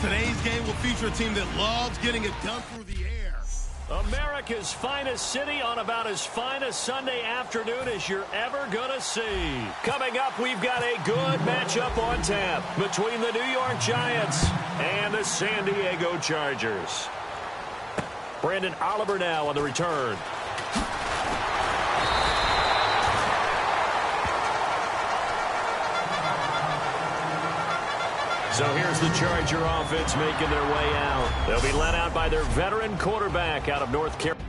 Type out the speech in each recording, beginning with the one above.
Today's game will feature a team that loves getting it done through the air. America's finest city on about as fine a Sunday afternoon as you're ever going to see. Coming up, we've got a good matchup on tap between the New York Giants and the San Diego Chargers. Brandon Oliver now on the return. So here's the Charger offense making their way out. They'll be led out by their veteran quarterback out of North Carolina.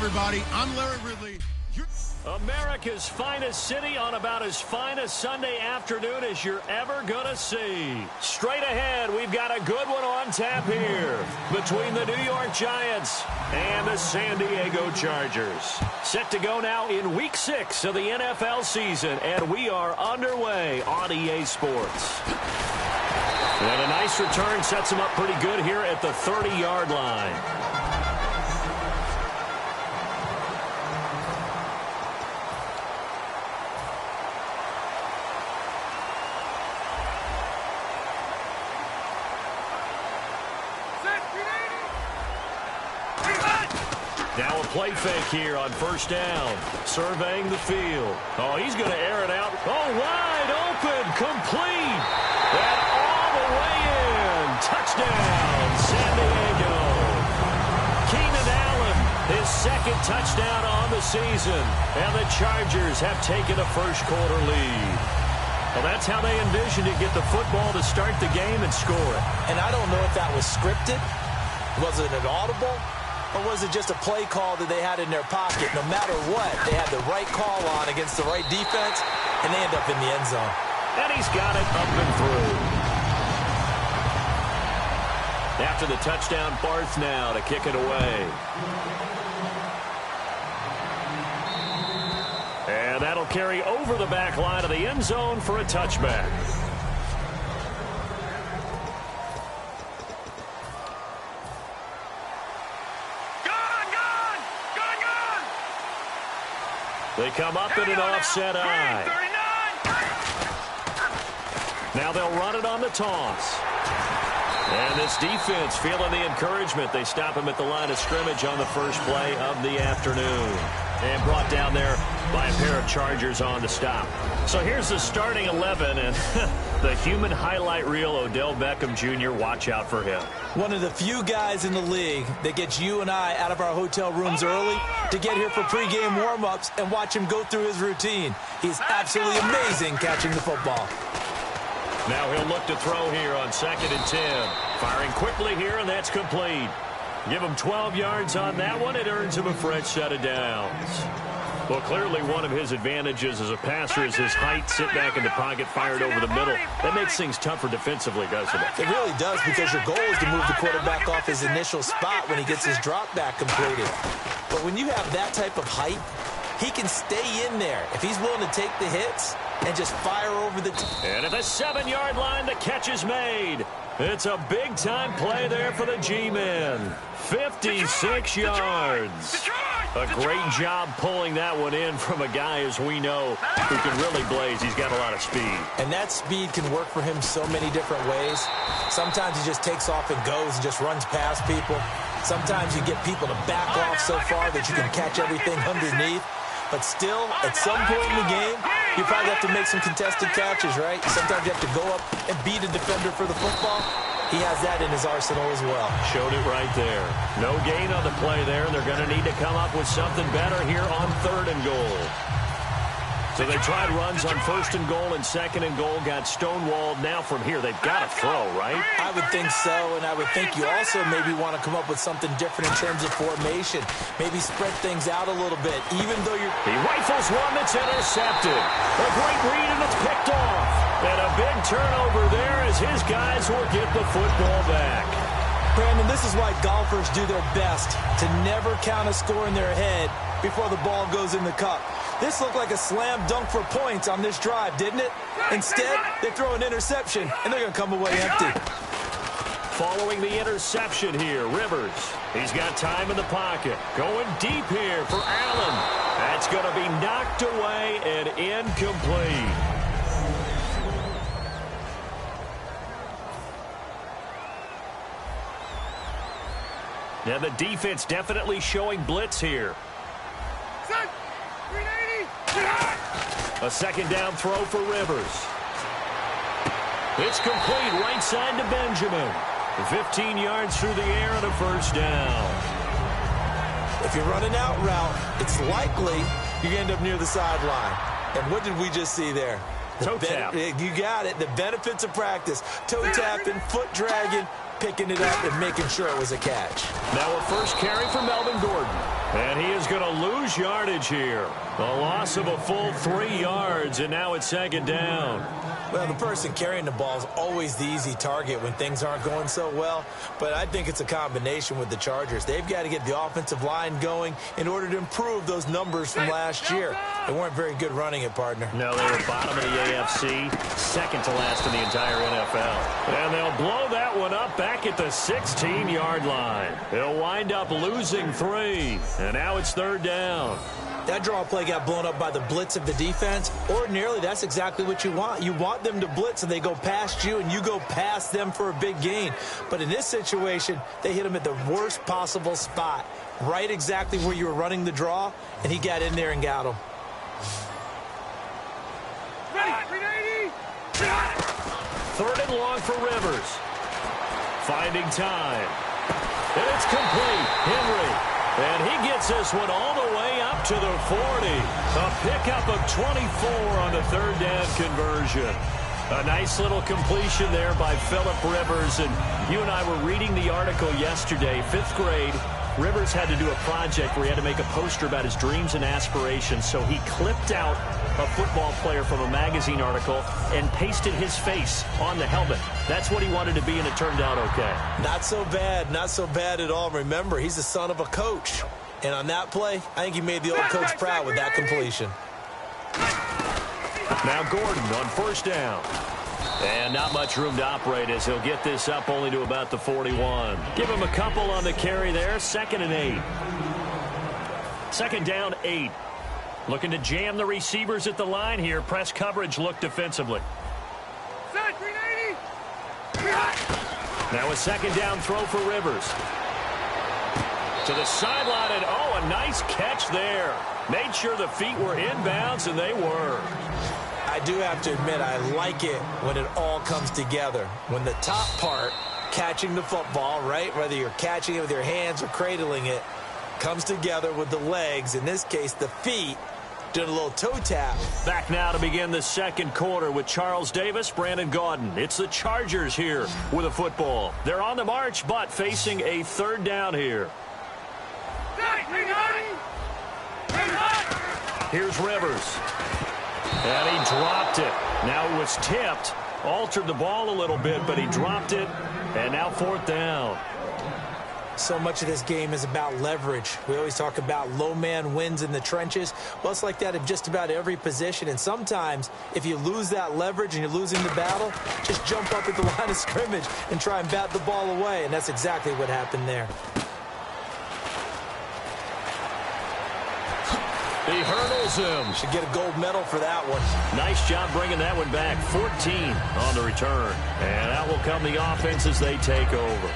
Everybody, I'm Larry Ridley. America's finest city on about as fine a Sunday afternoon as you're ever going to see. Straight ahead, we've got a good one on tap here between the New York Giants and the San Diego Chargers. Set to go now in Week 6 of the NFL season, and we are underway on EA Sports. And a nice return sets him up pretty good here at the 30-yard line. Now a play fake here on first down. Surveying the field. Oh, he's going to air it out. Oh, wide open. Complete. That all the way in. Touchdown, San Diego. Keenan Allen, his second touchdown on the season. And the Chargers have taken a first-quarter lead. Well, that's how they envisioned to get the football to start the game and score it. And I don't know if that was scripted. Was it an audible? Or was it just a play call that they had in their pocket? No matter what, they had the right call on against the right defense, and they end up in the end zone. And he's got it up and through. After the touchdown, Barth now to kick it away. And that'll carry over the back line of the end zone for a touchback. They come up in an offset eye. Now they'll run it on the toss. And this defense feeling the encouragement. They stop him at the line of scrimmage on the first play of the afternoon. And brought down by a pair of Chargers on the stop. So here's the starting 11, and the human highlight reel, Odell Beckham Jr., watch out for him. One of the few guys in the league that gets you and I out of our hotel rooms early to get here for pregame warm-ups and watch him go through his routine. He's absolutely amazing catching the football. Now he'll look to throw here on 2nd and 10. Firing quickly here, and that's complete. Give him 12 yards on that one. It earns him a fresh set of downs. Well, clearly one of his advantages as a passer is his height, sit back in the pocket, fired over the middle. That makes things tougher defensively, doesn't it? It really does, because your goal is to move the quarterback off his initial spot when he gets his drop back completed. But when you have that type of height, he can stay in there if he's willing to take the hits and just fire over the and at the 7-yard line, the catch is made. It's a big-time play there for the G-men. 56 yards. A great job pulling that one in from a guy, as we know, who can really blaze. He's got a lot of speed. And that speed can work for him so many different ways. Sometimes he just takes off and goes and just runs past people. Sometimes you get people to back off so far that you can catch everything underneath. But still, at some point in the game, you probably have to make some contested catches, right? Sometimes you have to go up and beat a defender for the football. He has that in his arsenal as well. Showed it right there. No gain on the play there, and they're going to need to come up with something better here on 3rd and goal. So they tried runs on 1st and goal and 2nd and goal, got stonewalled. Now from here, they've got to throw, right? I would think so, and I would think you also maybe want to come up with something different in terms of formation. Maybe spread things out a little bit, even though you're... He rifles one that's intercepted. A great read, and it's picked off. And a big turnover there as his guys will get the football back. Brandon, this is why golfers do their best to never count a score in their head before the ball goes in the cup. This looked like a slam dunk for points on this drive, didn't it? Instead, they throw an interception, and they're going to come away empty. Following the interception here, Rivers. He's got time in the pocket. Going deep here for Allen. That's going to be knocked away and incomplete. Now the defense definitely showing blitz here. A 2nd down throw for Rivers. It's complete right side to Benjamin. 15 yards through the air and a 1st down. If you're running out route, it's likely you're going to end up near the sideline. And what did we just see there? Toe tap. You got it. The benefits of practice. Toe tapping, foot dragging, picking it up and making sure it was a catch. Now a first carry for Melvin Gordon. And he is going to lose yardage here. A loss of a full 3 yards, and now it's 2nd down. Well, the person carrying the ball is always the easy target when things aren't going so well. But I think it's a combination with the Chargers. They've got to get the offensive line going in order to improve those numbers from last year. They weren't very good running it, partner. No, they were bottom of the AFC, 2nd to last in the entire NFL. And they'll blow that one up back at the 16-yard line. They'll wind up losing 3. And now it's 3rd down. That draw play got blown up by the blitz of the defense. Ordinarily, that's exactly what you want. You want them to blitz, and they go past you, and you go past them for a big gain. But in this situation, they hit him at the worst possible spot, right exactly where you were running the draw, and he got in there and got him. 3rd and long for Rivers. Finding time. And it's complete. Henry. And he gets this one all the way up to the 40. A pickup of 24 on the 3rd down conversion. A nice little completion there by Phillip Rivers. And you and I were reading the article yesterday, 5th grade. Rivers had to do a project where he had to make a poster about his dreams and aspirations, so he clipped out a football player from a magazine article and pasted his face on the helmet. That's what he wanted to be, and it turned out okay. Not so bad at all. Remember, he's the son of a coach. And on that play, I think he made the old coach proud with that completion. Now Gordon on 1st down. And not much room to operate as he'll get this up only to about the 41. Give him a couple on the carry there. 2nd and 8. 2nd down, 8. Looking to jam the receivers at the line here. Press coverage look defensively. Now a 2nd down throw for Rivers. To the sideline, and a nice catch there. Made sure the feet were inbounds, and they were. I do have to admit, I like it when it all comes together. When the top part, catching the football, right, whether you're catching it with your hands or cradling it, comes together with the legs, in this case the feet, doing a little toe tap. Back now to begin the second quarter with Charles Davis, Brandon Gaudin. It's the Chargers here with a football. They're on the march, but facing a third down here. Here's Rivers. And he dropped it. Now it was tipped. Altered the ball a little bit, but he dropped it. And now fourth down. So much of this game is about leverage. We always talk about low man wins in the trenches. Well, it's like that in just about every position. And sometimes, if you lose that leverage and you're losing the battle, just jump up at the line of scrimmage and try and bat the ball away. And that's exactly what happened there. He hurdles him. Should get a gold medal for that one. Nice job bringing that one back. 14 on the return. And out will come the offense as they take over.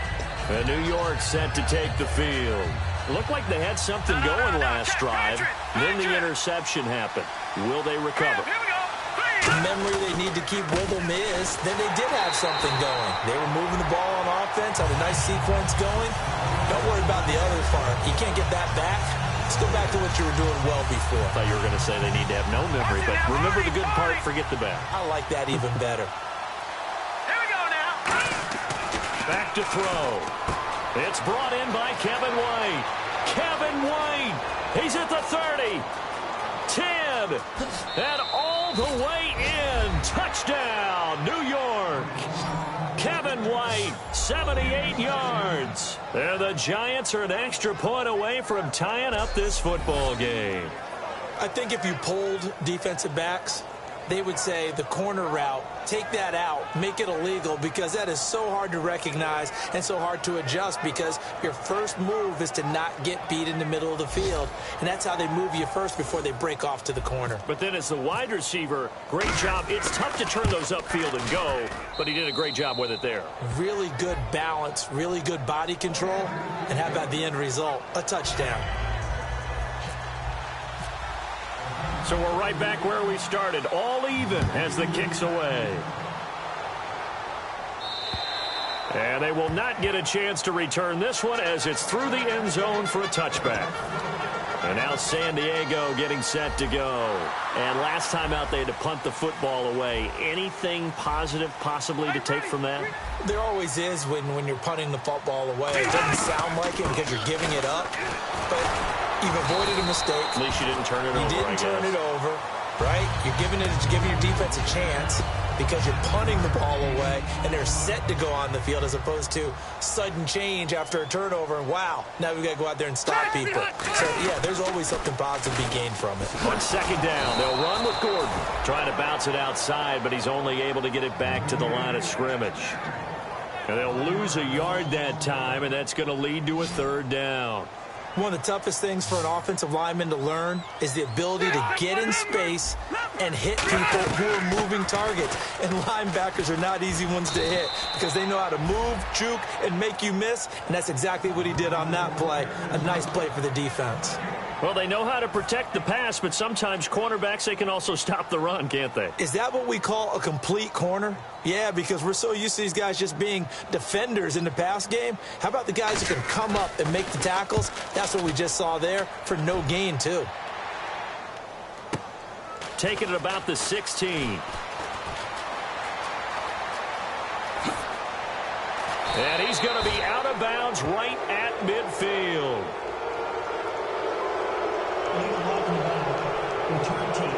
And New York set to take the field. Looked like they had something going last drive. Then the interception happened. Will they recover? The memory they need to keep with them is then they did have something going. They were moving the ball on offense, had a nice sequence going. Don't worry about the other part. You can't get that back. Let's go back to what you were doing well before. I thought you were going to say they need to have no memory, but remember the good part, forget the bad. I like that even better. Here we go now. Back to throw. It's brought in by Kevin White. Kevin White. He's at the 30. 10. And all the way in. Touchdown, New York. Kevin White, 78 yards. And the Giants are an extra point away from tying up this football game. I think if you polled defensive backs, they would say the corner route, take that out, make it illegal, because that is so hard to recognize and so hard to adjust, because your first move is to not get beat in the middle of the field, and that's how they move you first before they break off to the corner. But then as the wide receiver, great job. It's tough to turn those upfield and go, but he did a great job with it there. Really good balance, really good body control, and how about the end result? A touchdown. So we're right back where we started, all even as the kick's away. And they will not get a chance to return this one as it's through the end zone for a touchback. And now San Diego getting set to go. And last time out they had to punt the football away. Anything positive possibly to take from that? There always is when you're punting the football away. It doesn't sound like it because you're giving it up, but you've avoided a mistake. At least you didn't turn it over, You didn't turn it over, right? You're giving your defense a chance because you're punting the ball away, and they're set to go on the field as opposed to sudden change after a turnover, and wow, now we've got to go out there and stop people. So, yeah, there's always something positive to be gained from it. On second down, they'll run with Gordon. Trying to bounce it outside, but he's only able to get it back to the line of scrimmage. And they'll lose a yard that time, and that's going to lead to a third down. One of the toughest things for an offensive lineman to learn is the ability to get in space and hit people who are moving targets. And linebackers are not easy ones to hit because they know how to move, juke, and make you miss. And that's exactly what he did on that play. A nice play for the defense. Well, they know how to protect the pass, but sometimes cornerbacks, they can also stop the run, can't they? Is that what we call a complete corner? Yeah, because we're so used to these guys just being defenders in the pass game. How about the guys who can come up and make the tackles? That's what we just saw there for no gain, too. Taking it about the 16. And he's going to be out of bounds right at midfield. Return team.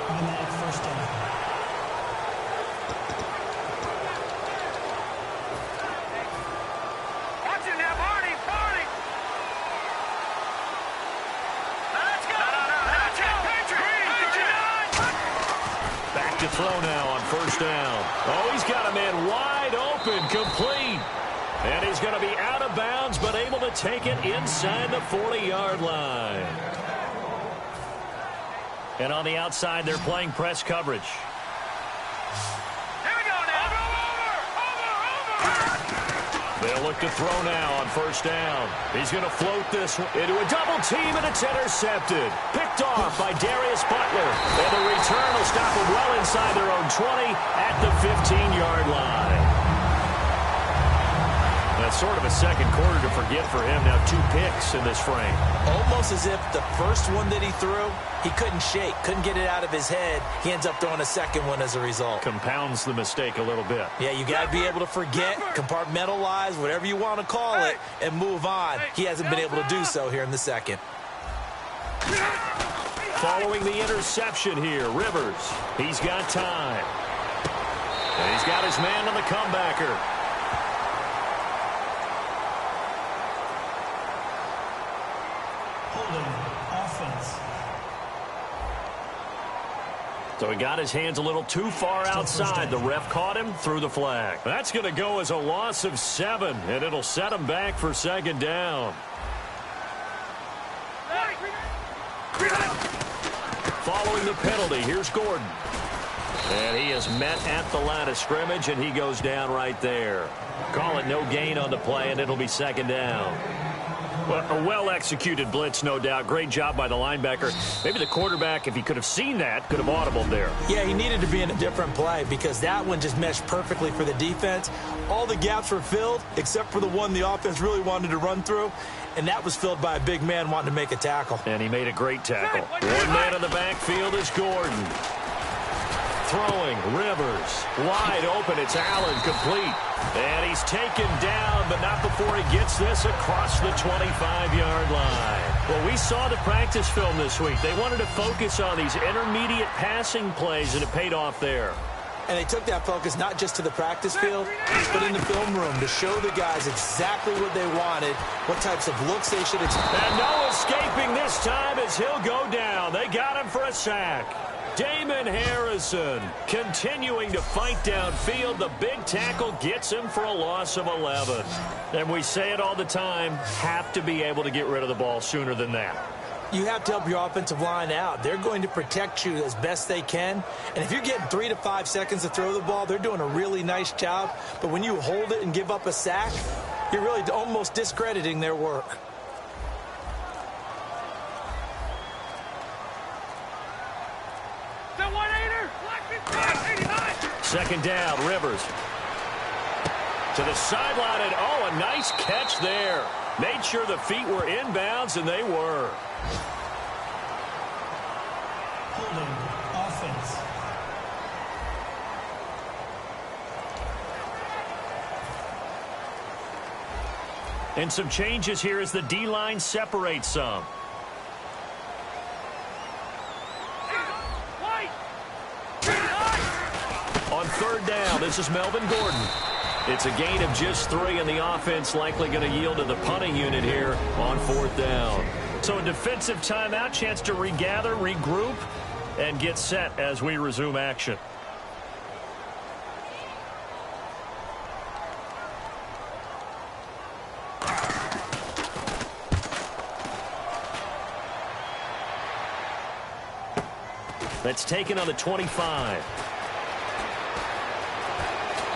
Automatic first down. Watch it now, Barney. Let's go. Back to throw now on first down. Oh, he's got a man wide open, complete. And he's going to be out of bounds, but able to take it inside the 40-yard line. And on the outside, they're playing press coverage. Here we go now. Over. They'll look to throw now on first down. He's going to float this into a double team, and it's intercepted. Picked off by Darius Butler. And the return will stop them well inside their own 20 at the 15-yard line. That's sort of a second quarter to forget for him. Now 2 picks in this frame. Almost as if the first one that he threw, he couldn't shake, couldn't get it out of his head. He ends up throwing a second one as a result. Compounds the mistake a little bit. Yeah, you got to be able to forget, compartmentalize, whatever you want to call it, and move on. He hasn't been able to do so here in the second. Following the interception here, Rivers. He's got time. And he's got his man on the comebacker. Offense. So he got his hands a little too far outside. The ref caught him, threw the flag. That's going to go as a loss of 7, and it'll set him back for second down. Following the penalty, here's Gordon. And he is met at the line of scrimmage, and he goes down right there. Call it no gain on the play, and it'll be second down. Well, a well-executed blitz, no doubt. Great job by the linebacker. Maybe the quarterback, if he could have seen that, could have audibled there. Yeah, he needed to be in a different play because that one just meshed perfectly for the defense. All the gaps were filled except for the one the offense really wanted to run through, and that was filled by a big man wanting to make a tackle. And he made a great tackle. One man in the backfield is Gordon. Throwing, Rivers, wide open, it's Allen, complete. And he's taken down, but not before he gets this across the 25-yard line. Well, we saw the practice film this week. They wanted to focus on these intermediate passing plays, and it paid off there. And they took that focus not just to the practice field, but in the film room to show the guys exactly what they wanted, what types of looks they should expect. And no escaping this time as he'll go down. They got him for a sack. Damon Harrison continuing to fight downfield. The big tackle gets him for a loss of 11. And we say it all the time, have to be able to get rid of the ball sooner than that. You have to help your offensive line out. They're going to protect you as best they can. And if you're getting 3 to 5 seconds to throw the ball, they're doing a really nice job. But when you hold it and give up a sack, you're really almost discrediting their work. Second down, Rivers. To the sideline, and oh, a nice catch there. Made sure the feet were inbounds, and they were. Holding offense. And some changes here as the D-line separates some. On third down, this is Melvin Gordon. It's a gain of just 3, and the offense likely going to yield to the punting unit here on fourth down. So a defensive timeout, chance to regather, regroup, and get set as we resume action. That's taken on the 25.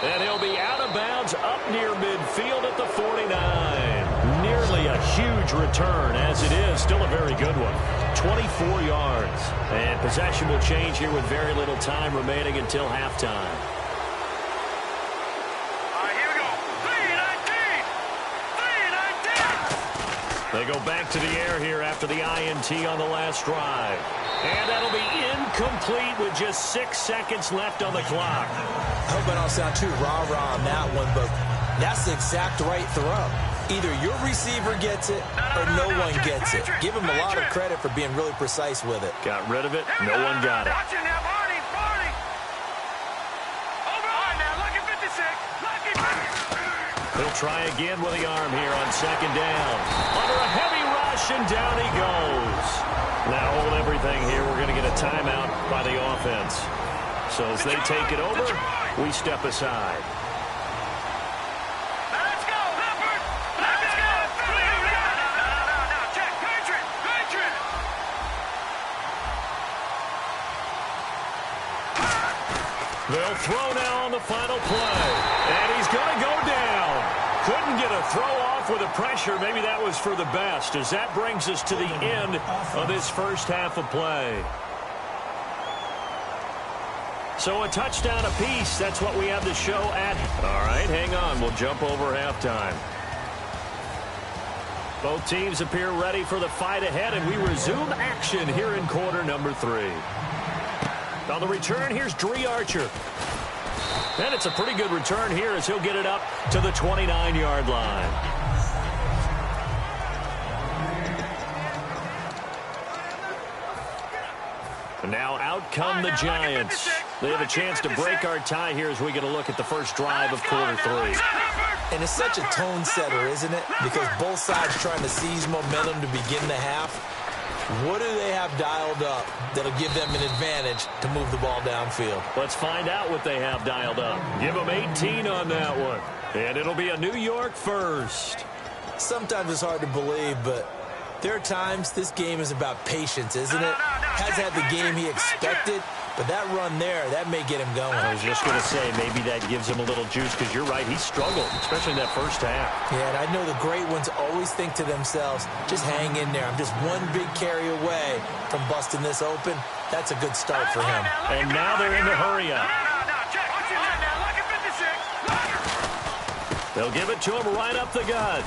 And he'll be out of bounds up near midfield at the 49. Nearly a huge return, as it is. Still a very good one. 24 yards. And possession will change here with very little time remaining until halftime. All right, here we go. 3-19. 3-19. They go back to the air here after the INT on the last drive. And that'll be incomplete with just 6 seconds left on the clock. I hope I don't sound too rah-rah on that one, but that's the exact right throw. Either your receiver gets it or no one gets it. Give him a lot of credit for being really precise with it. Got rid of it. No one got it. He'll try again with the arm here on second down. Under a heavy rush, and down he goes. Now hold everything here. We're going to get a timeout by the offense. So as they take it over, we step aside. Let's go, Leopard! Let's go! No, check, Patriot! They'll throw now on the final play. And he's going to go down. Couldn't get a throw off with the pressure. Maybe that was for the best, as that brings us to the end of this first half of play. So a touchdown apiece. That's what we have the show at. All right, hang on. We'll jump over halftime. Both teams appear ready for the fight ahead, and we resume action here in quarter number 3. On the return, here's Dree Archer. And it's a pretty good return here as he'll get it up to the 29-yard line. And now out come the Giants. They have a chance to break our tie here as we get a look at the first drive of quarter 3. And it's such a tone setter, isn't it? Because both sides trying to seize momentum to begin the half. What do they have dialed up that'll give them an advantage to move the ball downfield? Let's find out what they have dialed up. Give them 18 on that one. And it'll be a New York first. Sometimes it's hard to believe, but there are times this game is about patience, isn't it? Has had the game he expected, but that run there, that may get him going. I was just going to say, maybe that gives him a little juice, because you're right, he struggled, especially in that first half. Yeah, and I know the great ones always think to themselves, just hang in there. I'm just one big carry away from busting this open. That's a good start for him. And now they're in the hurry up. They'll give it to him right up the gut.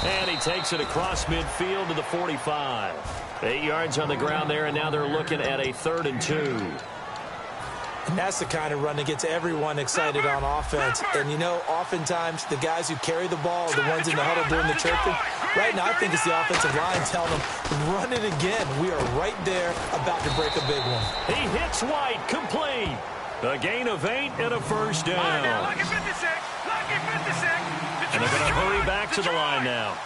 And he takes it across midfield to the 45. 8 yards on the ground there, and now they're looking at a 3rd and 2. And that's the kind of run that gets everyone excited on offense. And, you know, oftentimes the guys who carry the ball are the ones in the huddle doing the chirping. Right now, I think it's the offensive line telling them, run it again. We are right there about to break a big one. He hits White, complete. A gain of 8 and a first down. And they're going to hurry back to the line now.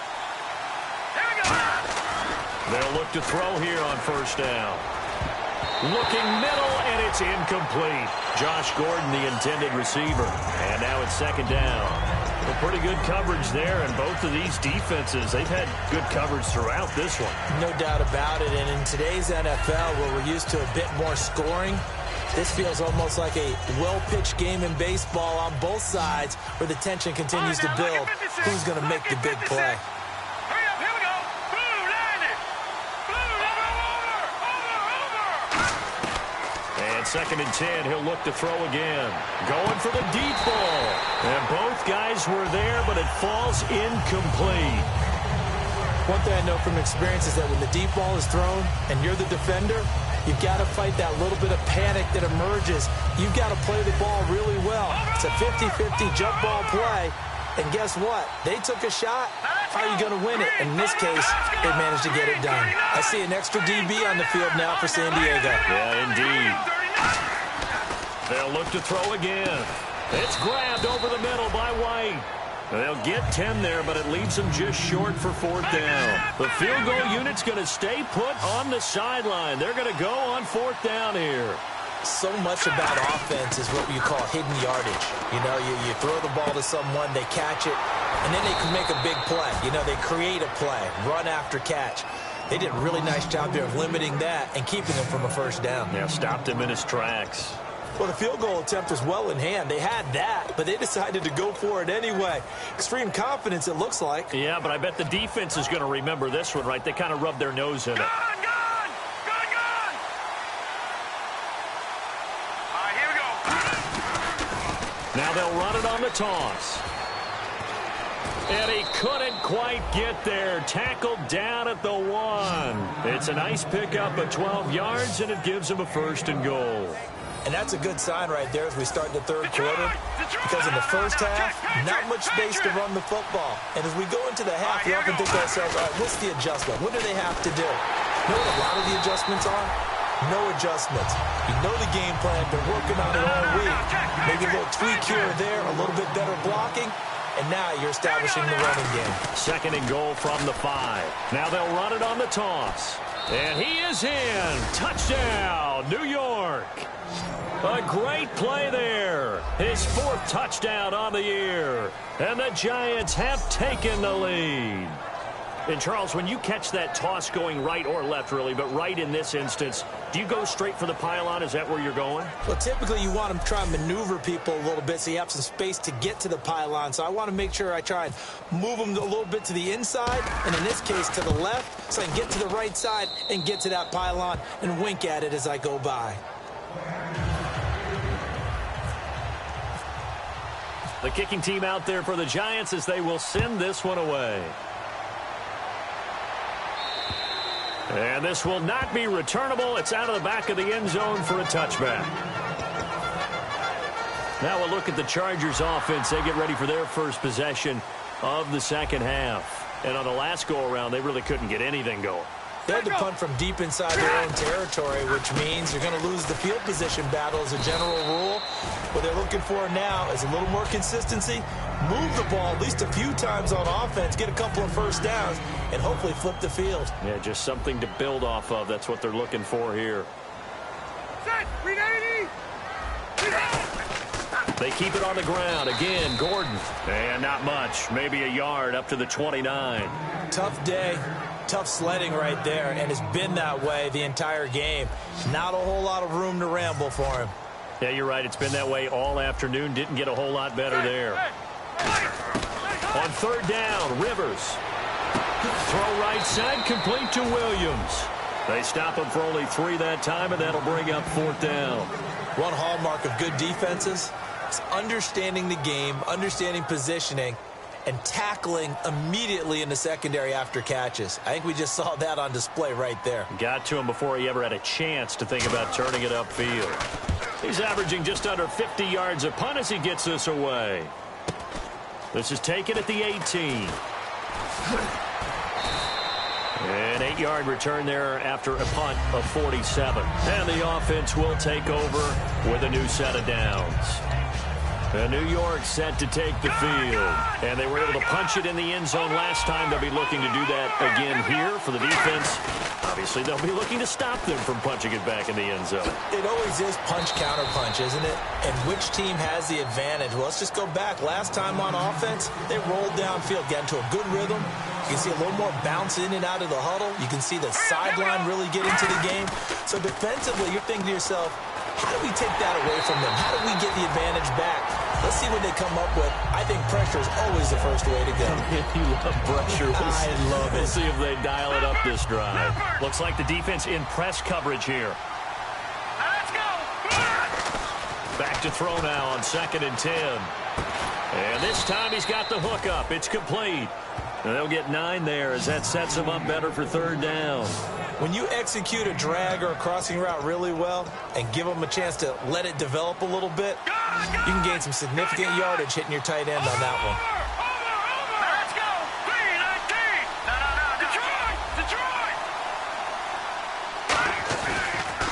They'll look to throw here on first down. Looking middle, and it's incomplete. Josh Gordon, the intended receiver. And now it's 2nd down. Well, pretty good coverage there, and both of these defenses, they've had good coverage throughout this one. No doubt about it, and in today's NFL, where we're used to a bit more scoring, this feels almost like a well-pitched game in baseball on both sides, where the tension continues to build. Who's going to make the big play? And 2nd and 10, he'll look to throw again. Going for the deep ball. And both guys were there, but it falls incomplete. One thing I know from experience is that when the deep ball is thrown and you're the defender, you've got to fight that little bit of panic that emerges. You've got to play the ball really well. It's a 50-50 jump ball play. And guess what? They took a shot. How are you going to win it? In this case, they managed to get it done. I see an extra DB on the field now for San Diego. Yeah, indeed. They'll look to throw again. It's grabbed over the middle by White. They'll get 10 there, but it leaves them just short for 4th down. The field goal unit's going to stay put on the sideline. They're going to go on 4th down here. So much about offense is what you call hidden yardage. You know, you throw the ball to someone, they catch it, and then they can make a big play. You know, they create a play, run after catch. They did a really nice job there of limiting that and keeping him from a 1st down. Yeah, stopped him in his tracks. Well, the field goal attempt was well in hand. They had that, but they decided to go for it anyway. Extreme confidence, it looks like. Yeah, but I bet the defense is going to remember this one, right? They kind of rubbed their nose in it. Now they'll run it on the toss. And he couldn't quite get there. Tackled down at the 1. It's a nice pickup of 12 yards, and it gives him a 1st and goal. And that's a good sign right there as we start the 3rd quarter. Because in the first half, not much space to run the football. And as we go into the half, we often think to ourselves, all right, what's the adjustment? What do they have to do? You know what a lot of the adjustments are? No adjustments. You know the game plan. Been working on it all week. Maybe a little tweak here or there, a little bit better blocking. And now you're establishing the running game. 2nd and goal from the 5. Now they'll run it on the toss. And he is in. Touchdown, New York. A great play there. His 4th touchdown on the year. And the Giants have taken the lead. And, Charles, when you catch that toss going right or left, really, but right in this instance, do you go straight for the pylon? Is that where you're going? Well, typically you want to try and maneuver people a little bit so you have some space to get to the pylon. So I want to make sure I try and move them a little bit to the inside, and in this case to the left, so I can get to the right side and get to that pylon and wink at it as I go by. The kicking team out there for the Giants as they will send this one away. And this will not be returnable. It's out of the back of the end zone for a touchback. Now we'll look at the Chargers offense. They get ready for their first possession of the second half. And on the last go-around, they really couldn't get anything going. They had to punt from deep inside their own territory, which means you're going to lose the field position battle as a general rule. What they're looking for now is a little more consistency, move the ball at least a few times on offense, get a couple of first downs, and hopefully flip the field. Yeah, just something to build off of. That's what they're looking for here. Set, 380. They keep it on the ground. Again, Gordon. And not much. Maybe a yard up to the 29. Tough day. Tough sledding right there, and it's been that way the entire game. Not a whole lot of room to ramble for him. Yeah, you're right. It's been that way all afternoon. Didn't get a whole lot better there. On third down, Rivers. Throw right side, complete to Williams. They stop him for only 3 that time, and that'll bring up fourth down. One hallmark of good defenses is understanding the game, understanding positioning, and tackling immediately in the secondary after catches. I think we just saw that on display right there. Got to him before he ever had a chance to think about turning it upfield. He's averaging just under 50 yards a punt as he gets this away. This is taken at the 18. An 8-yard return there after a punt of 47. And the offense will take over with a new set of downs. And New York set to take the field. And they were able to punch it in the end zone last time. They'll be looking to do that again here for the defense. Obviously, they'll be looking to stop them from punching it back in the end zone. It always is punch, counter punch, isn't it? And which team has the advantage? Well, let's just go back. Last time on offense, they rolled downfield, got into a good rhythm. You can see a little more bounce in and out of the huddle. You can see the sideline really get into the game. So defensively, you're thinking to yourself, how do we take that away from them? How do we get the advantage back? Let's see what they come up with. I think pressure is always the first way to go. You love pressure. I love it. We'll see if they dial it up this drive. Looks like the defense in press coverage here. Let's go. Back to throw now on 2nd and 10. And this time he's got the hook up. It's complete. And they'll get 9 there as that sets them up better for third down. When you execute a drag or a crossing route really well and give them a chance to let it develop a little bit, you can gain some significant yardage hitting your tight end on that one. Let's go. 319. No. Detroit.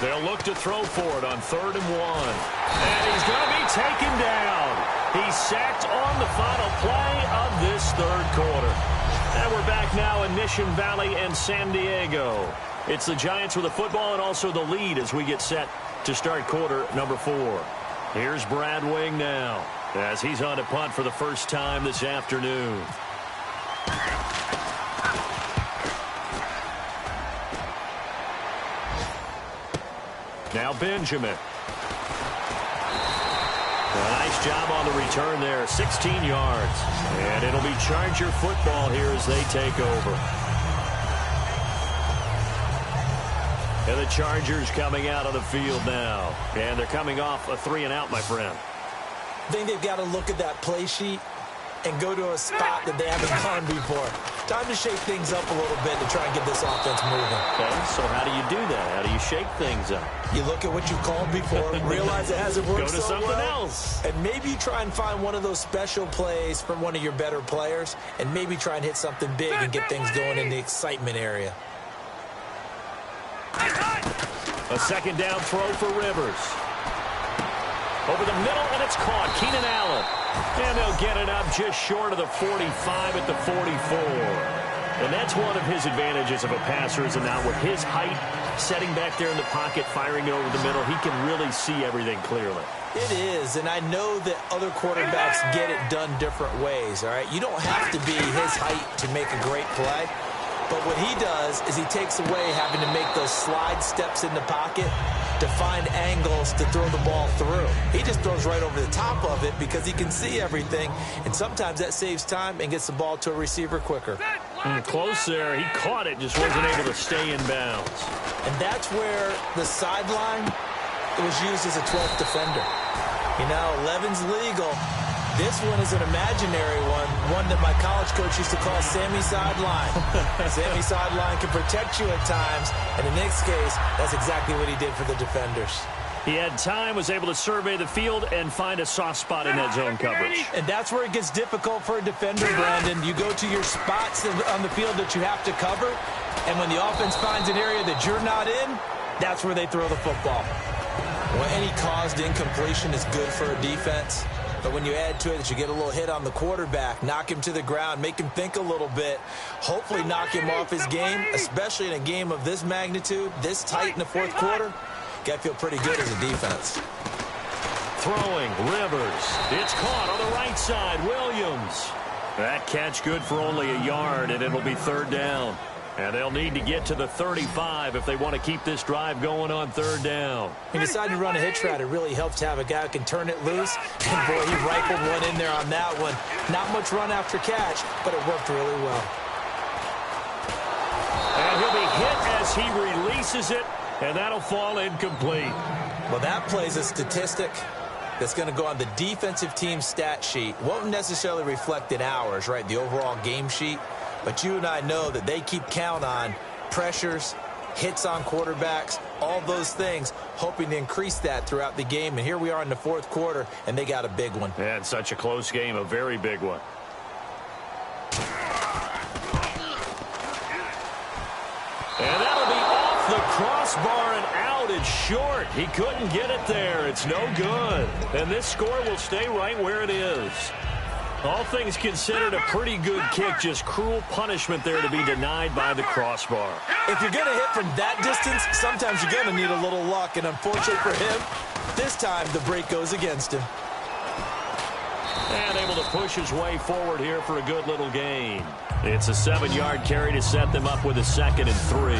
They'll look to throw for it on 3rd and 1. And he's going to be taken down. He's sacked on the final play of this third quarter. And we're back now in Mission Valley and San Diego. It's the Giants with the football and also the lead as we get set to start quarter number 4. Here's Brad Wing now as he's on to punt for the first time this afternoon. Now Benjamin. A nice job on the return there, 16 yards. And it'll be Charger football here as they take over. And the Chargers coming out on the field now. And they're coming off a 3-and-out, my friend. I think they've got to look at that play sheet and go to a spot that they haven't gone before. Time to shake things up a little bit to try and get this offense moving. Okay, so how do you do that? How do you shake things up? You look at what you called before, realize it hasn't worked Go to so something well, else. and maybe try and find one of those special plays from one of your better players, and maybe try and hit something big and get things going in the excitement area. A second down throw for Rivers. Over the middle, and it's caught. Keenan Allen. And they'll get it up just short of the 45 at the 44. And that's one of his advantages of a passer, is now with his height, setting back there in the pocket, firing it over the middle, he can really see everything clearly. It is, and I know that other quarterbacks get it done different ways, all right? You don't have to be his height to make a great play. But what he does is he takes away having to make those slide steps in the pocket to find angles to throw the ball through. He just throws right over the top of it because he can see everything, and sometimes that saves time and gets the ball to a receiver quicker. Close there. He caught it, just wasn't able to stay in bounds. And that's where the sideline was used as a 12th defender. You know, 11's legal. This one is an imaginary one that my college coach used to call Sammy Sideline. Sammy Sideline can protect you at times, and in this case, that's exactly what he did for the defenders. He had time, was able to survey the field and find a soft spot in that zone coverage. And that's where it gets difficult for a defender, Brandon. You go to your spots on the field that you have to cover, and when the offense finds an area that you're not in, that's where they throw the football. Well, any caused incompletion is good for a defense. But when you add to it that you get a little hit on the quarterback, knock him to the ground, make him think a little bit, hopefully knock him off his game, especially in a game of this magnitude, this tight in the fourth quarter, got to feel pretty good as a defense. Throwing, Rivers. It's caught on the right side, Williams. That catch good for only a yard, and it'll be third down. And they'll need to get to the 35 if they want to keep this drive going on third down. He decided to run a hitch route. It really helps to have a guy who can turn it loose. And, boy, he rifled one in there on that one. Not much run after catch, but it worked really well. And he'll be hit as he releases it, and that'll fall incomplete. Well, that plays a statistic that's going to go on the defensive team stat sheet. Won't necessarily reflect in ours, right, the overall game sheet. But you and I know that they keep count on pressures, hits on quarterbacks, all those things, hoping to increase that throughout the game. And here we are in the fourth quarter, and they got a big one. And such a close game, a very big one. And that'll be off the crossbar and out. It's short. He couldn't get it there. It's no good. And this score will stay right where it is. All things considered, a pretty good kick. Just cruel punishment there to be denied by the crossbar. If you're going to hit from that distance, sometimes you're going to need a little luck. And unfortunately for him, this time the break goes against him. And able to push his way forward here for a good little gain. It's a 7-yard carry to set them up with a 2nd and 3.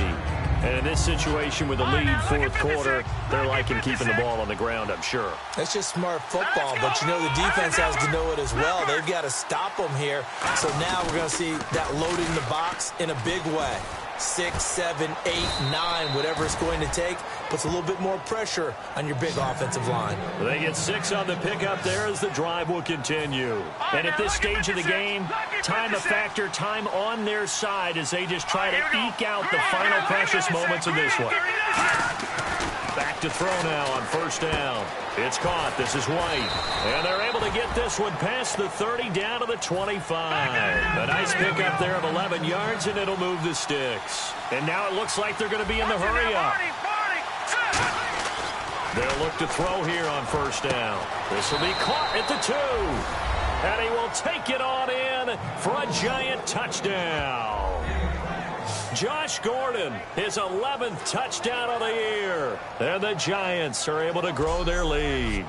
And in this situation with a lead fourth quarter, they're liking keeping the ball on the ground, I'm sure. That's just smart football, but you know the defense has to know it as well. They've got to stop them here. So now we're going to see that loading the box in a big way. 6, 7, 8, 9, whatever it's going to take, puts a little bit more pressure on your big offensive line. They get 6 on the pickup there as the drive will continue. And at this stage of the game, time a factor, time on their side as they just try to eke out the final precious moments of this one. Back to throw now on first down. It's caught. This is White. And they're able to get this one past the 30 down to the 25. A nice pickup there of 11 yards, and it'll move the sticks. And now it looks like they're going to be in the hurry-up. They'll look to throw here on first down. This will be caught at the 2. And he will take it on in for a giant touchdown. Josh Gordon, his 11th touchdown of the year. And the Giants are able to grow their lead.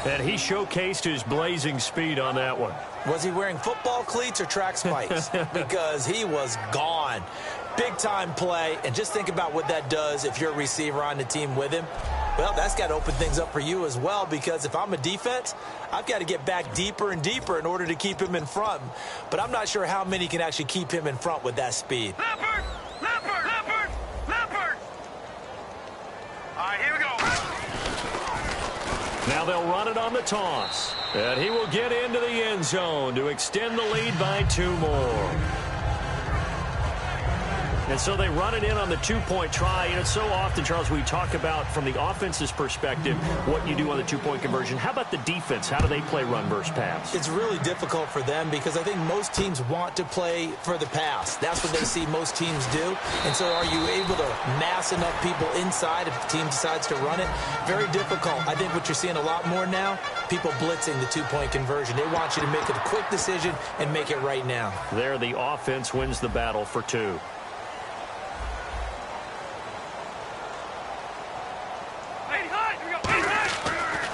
And he showcased his blazing speed on that one. Was he wearing football cleats or track spikes? Because he was gone. Big-time play. And just think about what that does if you're a receiver on the team with him. Well, that's got to open things up for you as well, because if I'm a defense, I've got to get back deeper and deeper in order to keep him in front. But I'm not sure how many can actually keep him in front with that speed. Leopard! Leopard! Leopard! Leopard! All right, here we go. Now they'll run it on the toss. And he will get into the end zone to extend the lead by 2 more. And so they run it in on the 2-point try. You know, so often, Charles, we talk about from the offense's perspective what you do on the 2-point conversion. How about the defense? How do they play run versus pass? It's really difficult for them because I think most teams want to play for the pass. That's what they see most teams do. And so are you able to mass enough people inside if the team decides to run it? Very difficult. I think what you're seeing a lot more now, people blitzing the 2-point conversion. They want you to make a quick decision and make it right now. There, the offense wins the battle for 2.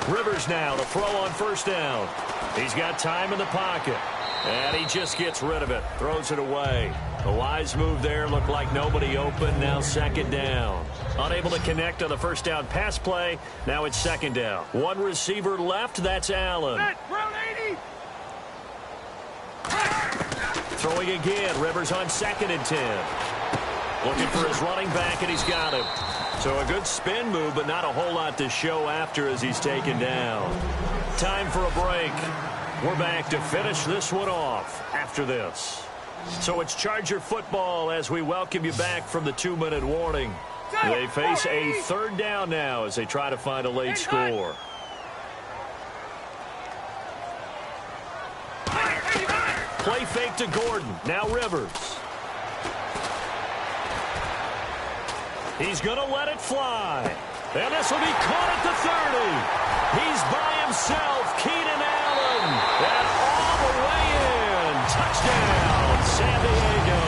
Rivers now to throw on first down. He's got time in the pocket. And he just gets rid of it. Throws it away. A wise move there. Looked like nobody open. Now second down. Unable to connect on the first down pass play. Now it's second down. One receiver left. That's Allen. Throwing again. Rivers on 2nd and 10. Looking for his running back, and he's got him. So a good spin move, but not a whole lot to show after as he's taken down. Time for a break. We're back to finish this one off after this. So it's Charger football as we welcome you back from the 2-minute warning. They face a third down now as they try to find a late score. Play fake to Gordon. Now Rivers. He's going to let it fly. And this will be caught at the 30. He's by himself. Keenan Allen. And all the way in. Touchdown, San Diego.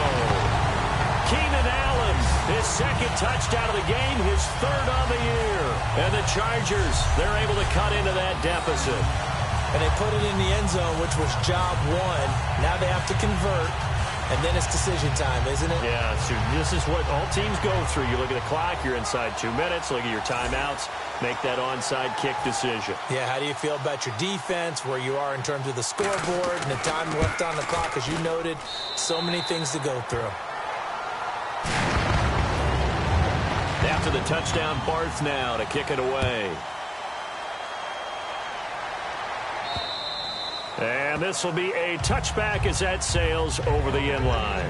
Keenan Allen, his second touchdown of the game, his third on the year. And the Chargers, they're able to cut into that deficit. And they put it in the end zone, which was job one. Now they have to convert. And then it's decision time, isn't it? Yeah, so this is what all teams go through. You look at the clock, you're inside 2 minutes, look at your timeouts, make that onside kick decision. Yeah, how do you feel about your defense, where you are in terms of the scoreboard, and the time left on the clock, as you noted, so many things to go through. After the touchdown, Barth now to kick it away. And this will be a touchback as that sails over the end line.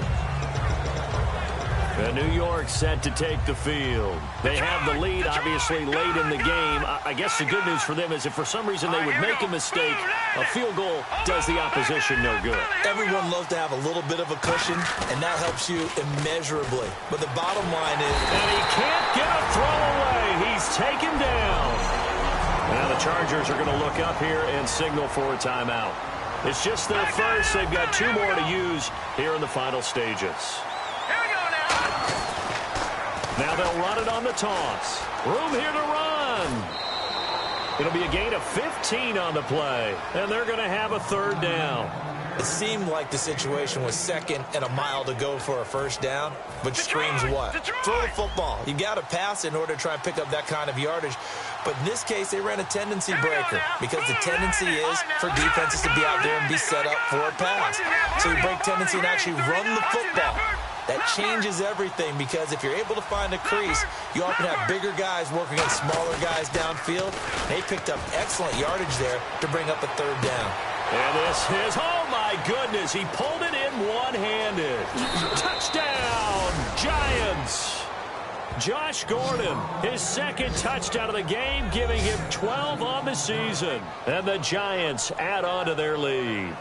And New York set to take the field. They have the lead, obviously, late in the game. I guess the good news for them is if for some reason they would make a mistake, a field goal does the opposition no good. Everyone loves to have a little bit of a cushion, and that helps you immeasurably. But the bottom line is... And he can't get a throw away. He's taken down. Now the Chargers are going to look up here and signal for a timeout. It's just their first. They've got 2 more to use here in the final stages. Here we go now. Now they'll run it on the toss. Room here to run. It'll be a gain of 15 on the play, and they're going to have a third down. It seemed like the situation was second and a mile to go for a first down, which screams what? Throw the football. You got to pass in order to try and pick up that kind of yardage. But in this case, they ran a tendency breaker because the tendency is for defenses to be out there and be set up for a pass. So you break tendency and actually run the football. That changes everything because if you're able to find a crease, you often have bigger guys working against smaller guys downfield. They picked up excellent yardage there to bring up a third down. And this is, oh my goodness, he pulled it in one-handed. Touchdown, Giants. Josh Gordon, his second touchdown of the game, giving him 12 on the season. And the Giants add on to their lead.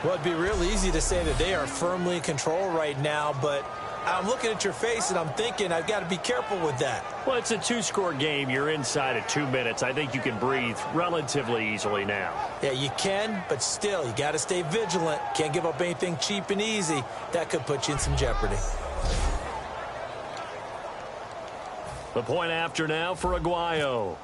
Well, it'd be real easy to say that they are firmly in control right now, but I'm looking at your face and I'm thinking I've got to be careful with that. Well, it's a 2-score game. You're inside at 2 minutes. I think you can breathe relatively easily now. Yeah, you can, but still, you got to stay vigilant. Can't give up anything cheap and easy. That could put you in some jeopardy. The point after now for Aguayo.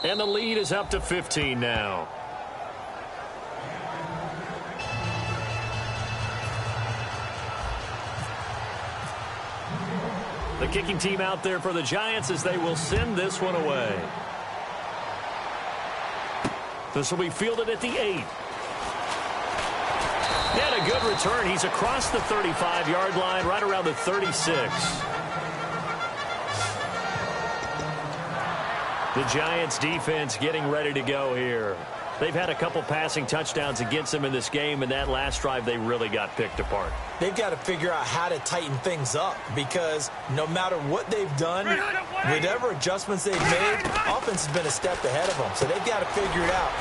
And the lead is up to 15 now. The kicking team out there for the Giants as they will send this one away. This will be fielded at the 8. And a good return. He's across the 35-yard line, right around the 36. The Giants defense getting ready to go here. They've had a couple passing touchdowns against them in this game, and that last drive they really got picked apart. They've got to figure out how to tighten things up because no matter what they've done, whatever adjustments they've made, offense has been a step ahead of them. So they've got to figure it out.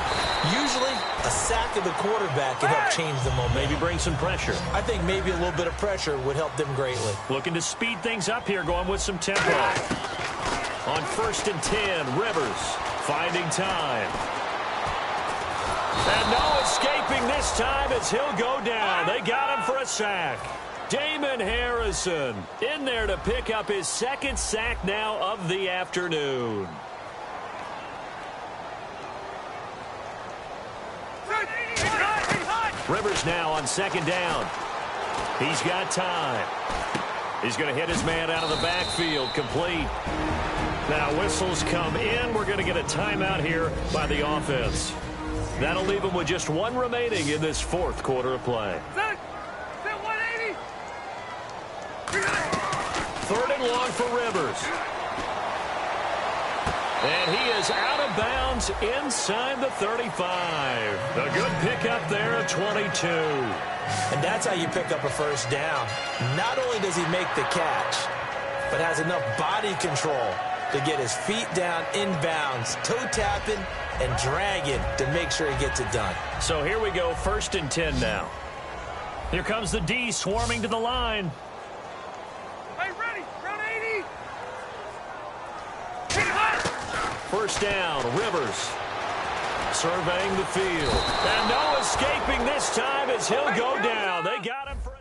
Usually, a sack of the quarterback can help change the momentum. Maybe bring some pressure. I think maybe a little bit of pressure would help them greatly. Looking to speed things up here, going with some tempo. On 1st and 10, Rivers finding time. And no escaping this time as he'll go down. They got him for a sack. Damon Harrison in there to pick up his second sack now of the afternoon. Rivers now on second down. He's got time. He's going to hit his man out of the backfield, complete. Now whistles come in. We're going to get a timeout here by the offense. That'll leave him with just one remaining in this fourth quarter of play. Set 180. Third and long for Rivers. And he is out of bounds inside the 35. A good pickup there at 22. And that's how you pick up a first down. Not only does he make the catch, but has enough body control to get his feet down inbounds, toe tapping and dragging to make sure he gets it done. So here we go, 1st and 10 now. Here comes the D swarming to the line. Hey, ready. Round 80. First down, Rivers. Surveying the field. And no escaping this time as he'll go down. They got him for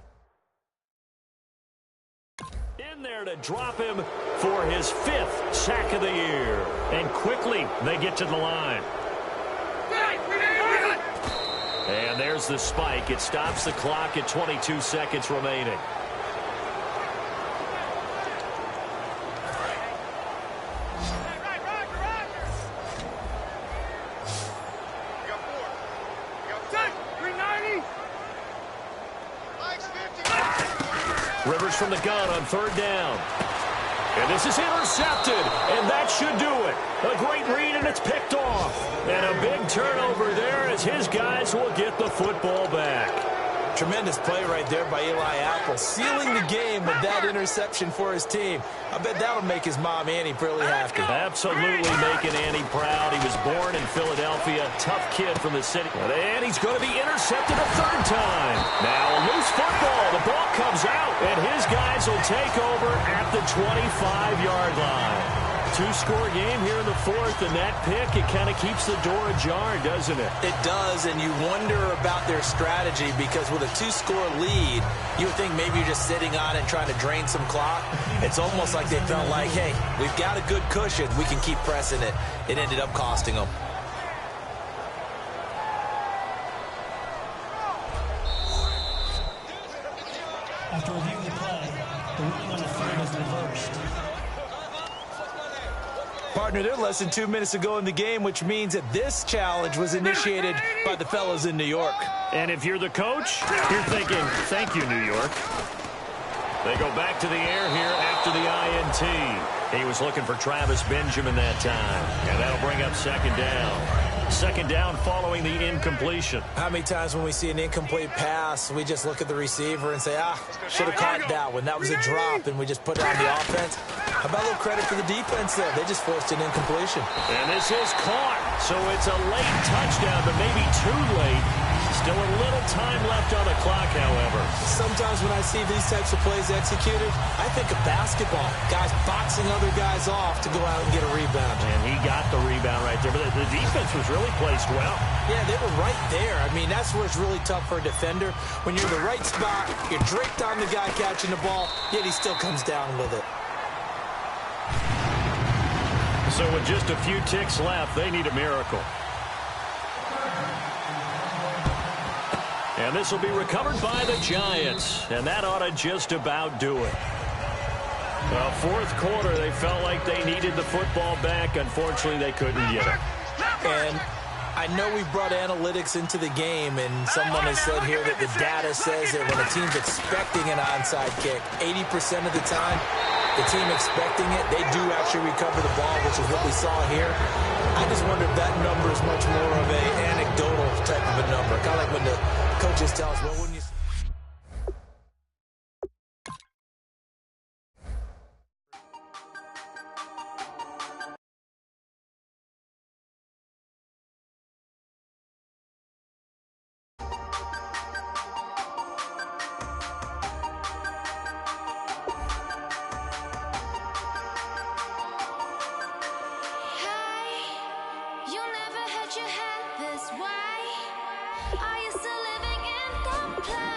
in there to drop him for his 5th sack of the year. And quickly they get to the line. And there's the spike. It stops the clock at 22 seconds remaining. Rivers from the gun on 3rd down. And this is intercepted, and that should do it. A great read, and it's picked off. And a big turnover there as his guys will get the football back. Tremendous play right there by Eli Apple, sealing the game with that interception for his team. I bet that'll make his mom, Annie, really happy. Absolutely making Annie proud. He was born in Philadelphia, tough kid from the city. And he's going to be intercepted a 3rd time. Now a loose football. The ball comes out, and his guys will take over at the 25-yard line. 2-score game here in the 4th, and that pick, it kind of keeps the door ajar, doesn't it? It does, and you wonder about their strategy because with a 2-score lead, you would think maybe you're just sitting on it and trying to drain some clock. It's almost like they felt like, hey, we've got a good cushion. We can keep pressing it. It ended up costing them. After reviewing the play, the ruling on the field is reversed. Partner, they're less than 2 minutes ago in the game, which means that this challenge was initiated by the fellows in New York. And if you're the coach, you're thinking, thank you, New York. They go back to the air here after the INT. He was looking for Travis Benjamin that time. And that'll bring up 2nd down. 2nd down following the incompletion. How many times when we see an incomplete pass, we just look at the receiver and say, should have caught that one. That was a drop, and we just put it on the offense. How about a little credit for the defense there? They just forced an incompletion. And this is caught. So it's a late touchdown, but maybe too late. Still a little time left on the clock, however. Sometimes when I see these types of plays executed, I think of basketball. Guys boxing other guys off to go out and get a rebound. And he got the rebound right there. But the defense was really placed well. Yeah, they were right there. I mean, that's where it's really tough for a defender. When you're in the right spot, you're draped on the guy catching the ball, yet he still comes down with it. So with just a few ticks left, they need a miracle. And this will be recovered by the Giants. And that ought to just about do it. Well, 4th quarter, they felt like they needed the football back. Unfortunately, they couldn't get it. And I know we brought analytics into the game, and someone has said here that the data says that when a team's expecting an onside kick, 80% of the time, the team expecting it, they do actually recover the ball, which is what we saw here. I just wonder if that number is much more of an anecdotal type of a number. Kind of like when the coaches tell us, well, wouldn't you... You never had your head this way. Are you still living in the past?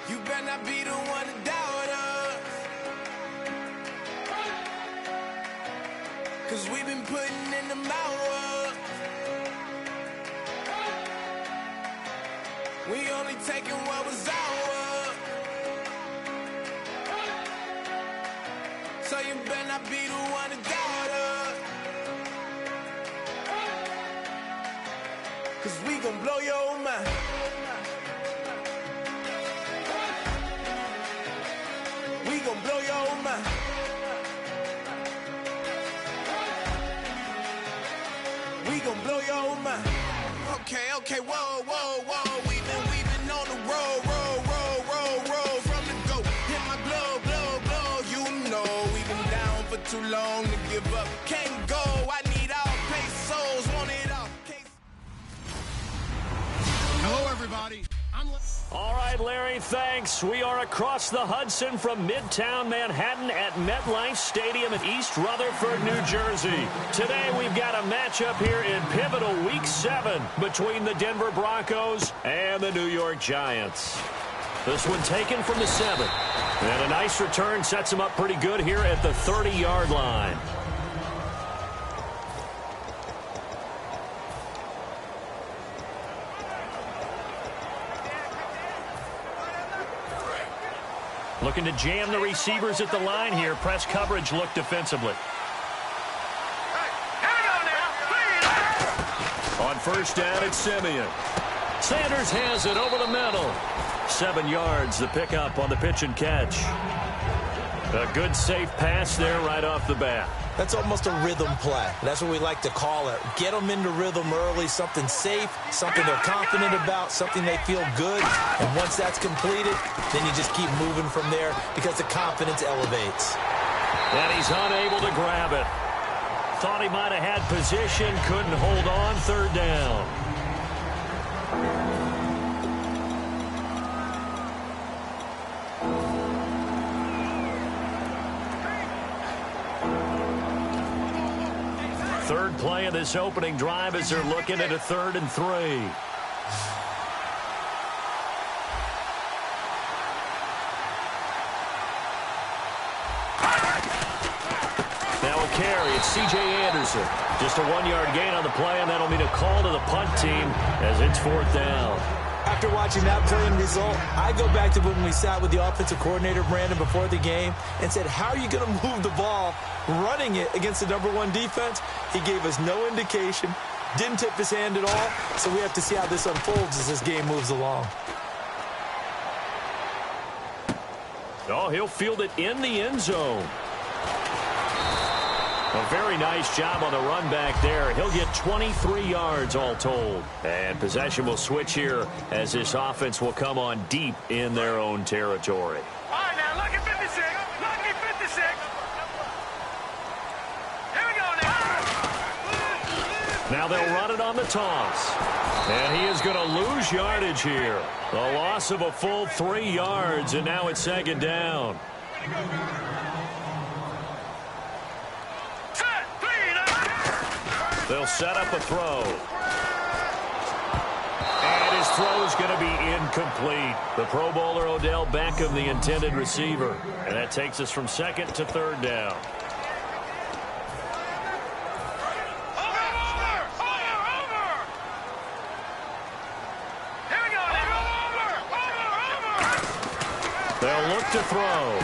You better not be the one to doubt us. 'Cause we've been putting in the hours. We only taking what was ours. So you better not be the one to doubt us. 'Cause we gon' blow your mind. We gon' blow your mind. We gon' blow your mind. Okay, whoa, whoa, whoa. We've been on the road, roll from the go. Hit my blow. You know we've been down for too long to give up. Can't go. I need all pesos, want it all. Hello, everybody. All right, Larry, thanks. We are across the Hudson from Midtown Manhattan at MetLife Stadium in East Rutherford, New Jersey. Today, we've got a matchup here in pivotal Week 7 between the Denver Broncos and the New York Giants. This one taken from the 7. And a nice return sets him up pretty good here at the 30-yard line. Looking to jam the receivers at the line here. Press coverage look defensively. On first down, it's Simeon. Sanders has it over the middle. 7 yards, the pickup on the pitch and catch. A good, safe pass there right off the bat. That's almost a rhythm play. That's what we like to call it. Get them into rhythm early, something safe, something they're confident about, something they feel good. And once that's completed, then you just keep moving from there because the confidence elevates. And he's unable to grab it. Thought he might have had position, couldn't hold on, third down. Third play of this opening drive as they're looking at a 3rd and 3. Now a carry. It's C.J. Anderson. Just a 1-yard gain on the play, and that'll mean a call to the punt team as it's 4th down. After watching that play and result, I go back to when we sat with the offensive coordinator, Brandon, before the game and said, how are you going to move the ball running it against the #1 defense? He gave us no indication, didn't tip his hand at all, so we have to see how this unfolds as this game moves along. Oh, he'll field it in the end zone. A very nice job on the run back there. He'll get 23 yards all told. And possession will switch here as this offense will come on deep in their own territory. All right, now, look at 56. Look at 56. Here we go now. Now they'll run it on the toss. And he is going to lose yardage here. A loss of a full 3 yards, and now it's 2nd down. They'll set up a throw. And his throw is going to be incomplete. The Pro Bowler Odell Beckham, the intended receiver. And that takes us from 2nd to 3rd down. They'll look to throw.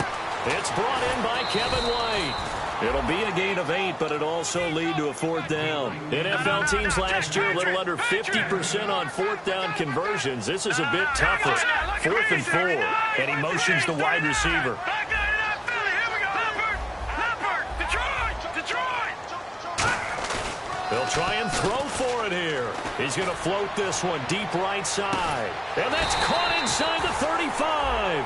It's brought in by Kevin White. It'll be a gain of 8, but it'll also lead to a 4th down. NFL teams last year a little under 50% on 4th down conversions. This is a bit tougher. 4th and 4. And he motions the wide receiver. They'll try and throw for it here. He's going to float this one deep right side. And that's caught inside the 35.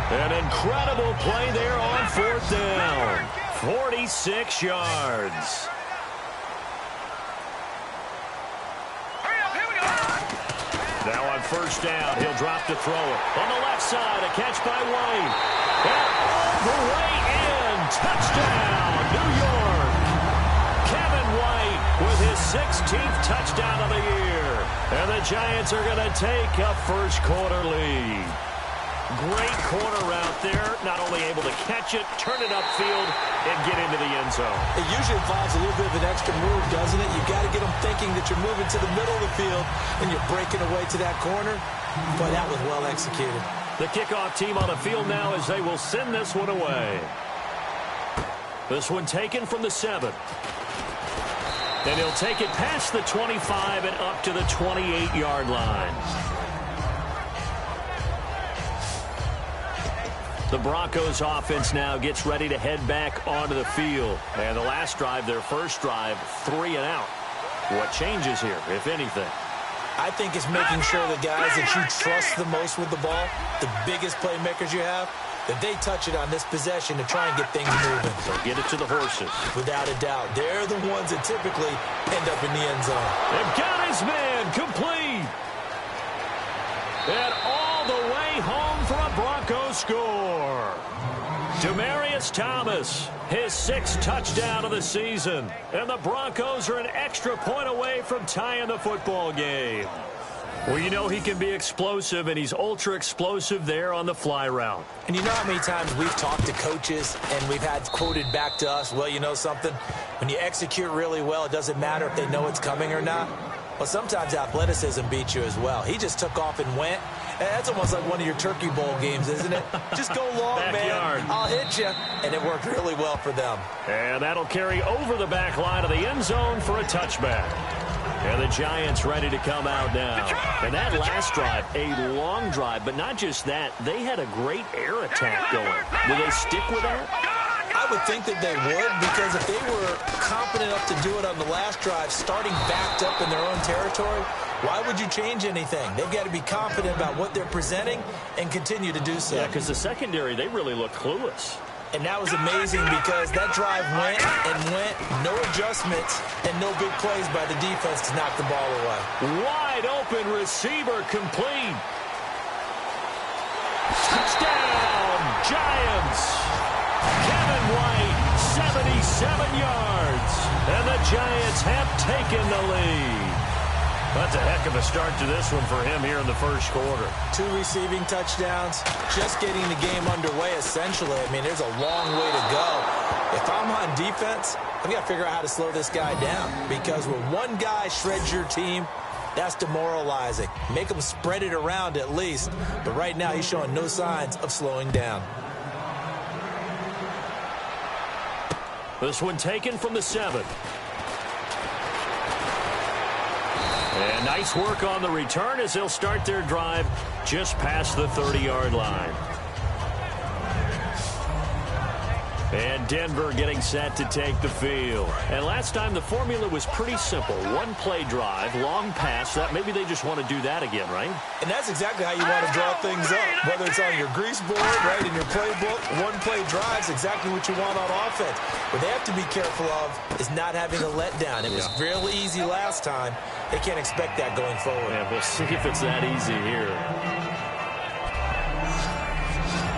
An incredible play there on 4th down. 46 yards. Now on first down, he'll drop to throw it. On the left side, a catch by White. And all the way in. Touchdown, New York. Kevin White with his 16th touchdown of the year. And the Giants are going to take a first quarter lead. Great corner route there. Not only able to catch it, turn it upfield, and get into the end zone. It usually involves a little bit of an extra move, doesn't it? You've got to get them thinking that you're moving to the middle of the field and you're breaking away to that corner. But that was well executed. The kickoff team on the field now as they will send this one away. This one taken from the 7. And he'll take it past the 25 and up to the 28-yard line. The Broncos offense now gets ready to head back onto the field. And the last drive, their first drive, 3 and out. What changes here, if anything? I think it's making sure the guys that you trust the most with the ball, the biggest playmakers you have, that they touch it on this possession to try and get things moving. So get it to the horses. Without a doubt. They're the ones that typically end up in the end zone. They've got his man complete. And all the way home for a Broncos score. Demaryius Thomas, his 6th touchdown of the season. And the Broncos are an extra point away from tying the football game. Well, you know he can be explosive, and he's ultra-explosive there on the fly route. And you know how many times we've talked to coaches and we've had quoted back to us, well, you know something? When you execute really well, it doesn't matter if they know it's coming or not. Well, sometimes athleticism beats you as well. He just took off and went. That's almost like one of your Turkey Bowl games, isn't it? Just go long, Backyard. man. I'll hit you. And it worked really well for them. And that'll carry over the back line of the end zone for a touchback. And the Giants ready to come out now. And that last drive, a long drive, but not just that. They had a great air attack going. Will they stick with that? I would think that they would, because if they were confident enough to do it on the last drive, starting backed up in their own territory, why would you change anything? They've got to be confident about what they're presenting and continue to do so. Yeah, because the secondary, they really look clueless. And that was amazing because that drive went and went, no adjustments, and no big plays by the defense to knock the ball away. Wide open receiver complete. Touchdown, Giants. Kevin White, 77 yards. And the Giants have taken the lead. That's a heck of a start to this one for him here in the first quarter. 2 receiving touchdowns, just getting the game underway, essentially. I mean, there's a long way to go. If I'm on defense, I've got to figure out how to slow this guy down, because when one guy shreds your team, that's demoralizing. Make him spread it around at least. But right now, he's showing no signs of slowing down. This one taken from the 7. And nice work on the return as they'll start their drive just past the 30-yard line. And Denver getting set to take the field. And last time the formula was pretty simple. 1-play drive, long pass. That maybe they just want to do that again, right? And that's exactly how you want to draw things up. Whether it's on your grease board, right, in your playbook, 1-play drive's exactly what you want on offense. What they have to be careful of is not having a letdown. It was real easy last time. They can't expect that going forward. Yeah, we'll see if it's that easy here.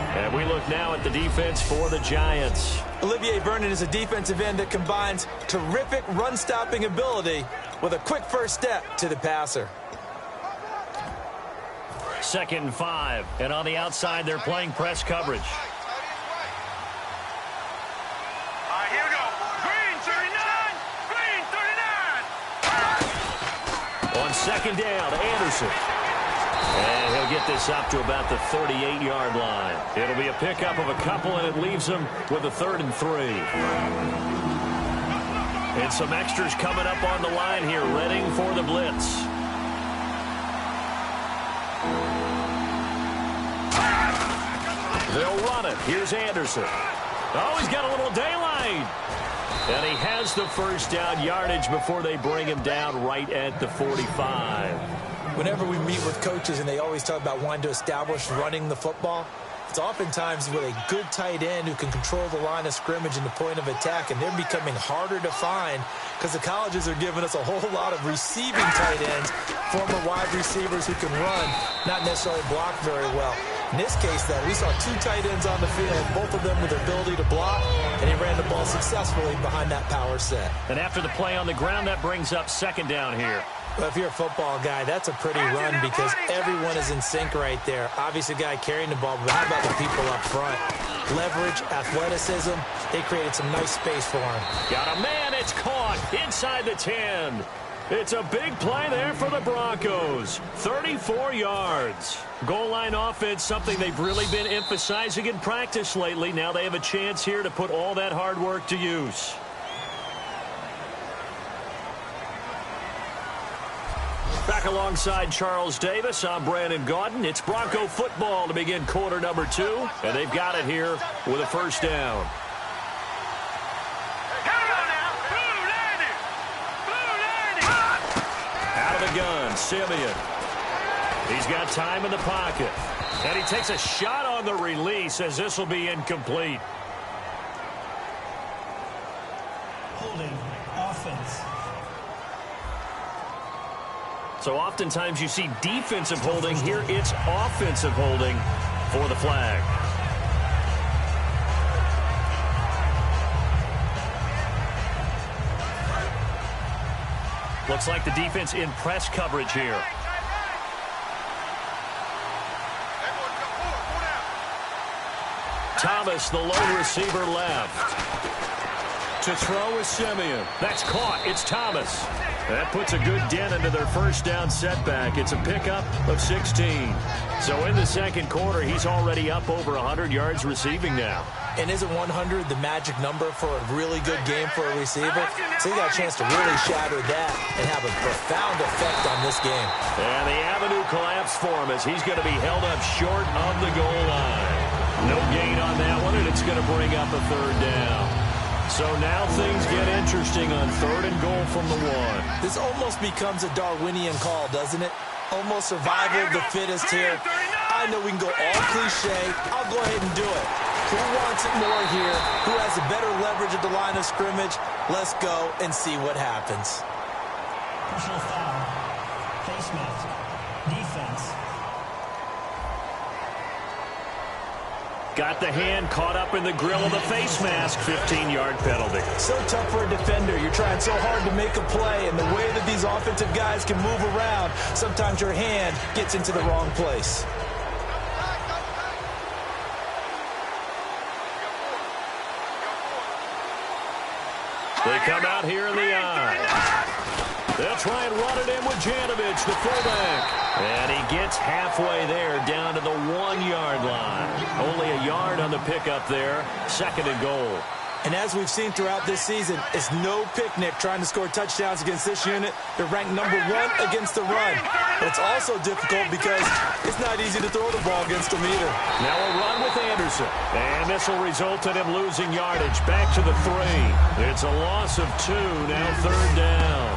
And we look now at the defense for the Giants. Olivier Vernon is a defensive end that combines terrific run-stopping ability with a quick first step to the passer. 2nd and 5. And on the outside, they're playing press coverage. Here we go. Green 39. Green 39. On 2nd down, Anderson. And he'll get this up to about the 38-yard line. It'll be a pickup of a couple, and it leaves him with a 3rd and 3. And some extras coming up on the line here, readying for the blitz. They'll run it. Here's Anderson. Oh, he's got a little daylight. And he has the first down yardage before they bring him down right at the 45. Whenever we meet with coaches and they always talk about wanting to establish running the football, it's oftentimes with a good tight end who can control the line of scrimmage and the point of attack, and they're becoming harder to find because the colleges are giving us a whole lot of receiving tight ends, former wide receivers who can run, not necessarily block very well. In this case, though, we saw 2 tight ends on the field, both of them with the ability to block, and he ran the ball successfully behind that power set. And after the play on the ground, that brings up 2nd down here. Well, if you're a football guy, that's a pretty run because everyone is in sync right there. Obviously, the guy carrying the ball, but how about the people up front? Leverage, athleticism, they created some nice space for him. Got a man, it's caught inside the 10. It's a big play there for the Broncos. 34 yards. Goal line offense, something they've really been emphasizing in practice lately. Now they have a chance here to put all that hard work to use. Back alongside Charles Davis, I'm Brandon Gaudin. It's Bronco football to begin quarter number 2, and they've got it here with a first down. Out of the gun, Simeon. He's got time in the pocket, and he takes a shot on the release as this will be incomplete. Holding offense. So oftentimes you see defensive holding. Here it's offensive holding for the flag. Looks like the defense in press coverage here. Thomas, the lone receiver, left. To throw is Simeon. That's caught. It's Thomas. That puts a good dent into their first down setback. It's a pickup of 16. So in the second quarter, he's already up over 100 yards receiving now. And isn't 100 the magic number for a really good game for a receiver? So he got a chance to really shatter that and have a profound effect on this game. And the avenue collapsed for him as he's going to be held up short of the goal line. No gain on that one, and it's going to bring up a third down. So now things get interesting on 3rd and goal from the 1. This almost becomes a Darwinian call, doesn't it? Almost survival of the fittest here. I know we can go all cliche. I'll go ahead and do it. Who wants it more here? Who has a better leverage at the line of scrimmage? Let's go and see what happens. Personal foul. Face mask. Defense. Got the hand caught up in the grill of the face mask. 15-yard penalty. So tough for a defender. You're trying so hard to make a play, and the way that these offensive guys can move around, sometimes your hand gets into the wrong place. They come out here in the eye. They'll try and run it in with Janovich, the fullback. And he gets halfway there down to the 1-yard line. Only a yard on the pickup there. 2nd and goal. And as we've seen throughout this season, it's no picnic trying to score touchdowns against this unit. They're ranked number 1 against the run. But it's also difficult because it's not easy to throw the ball against them either. Now a run with Anderson. And this will result in him losing yardage. Back to the 3. It's a loss of 2. Now 3rd down.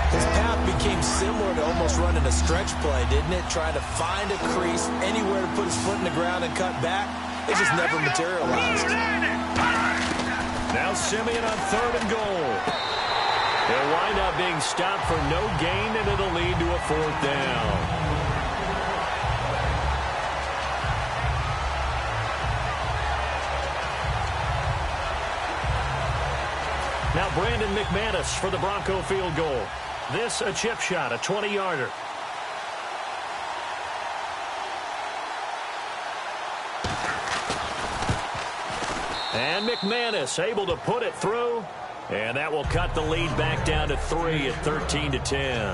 His path became similar to almost running a stretch play, didn't it? Trying to find a crease, anywhere to put his foot in the ground and cut back. It just never materialized. Now Simeon on 3rd and goal. He'll wind up being stopped for no gain, and it'll lead to a 4th down. Now Brandon McManus for the Bronco field goal. This a chip shot, a 20-yarder. And McManus able to put it through. And that will cut the lead back down to 3 at 13-10.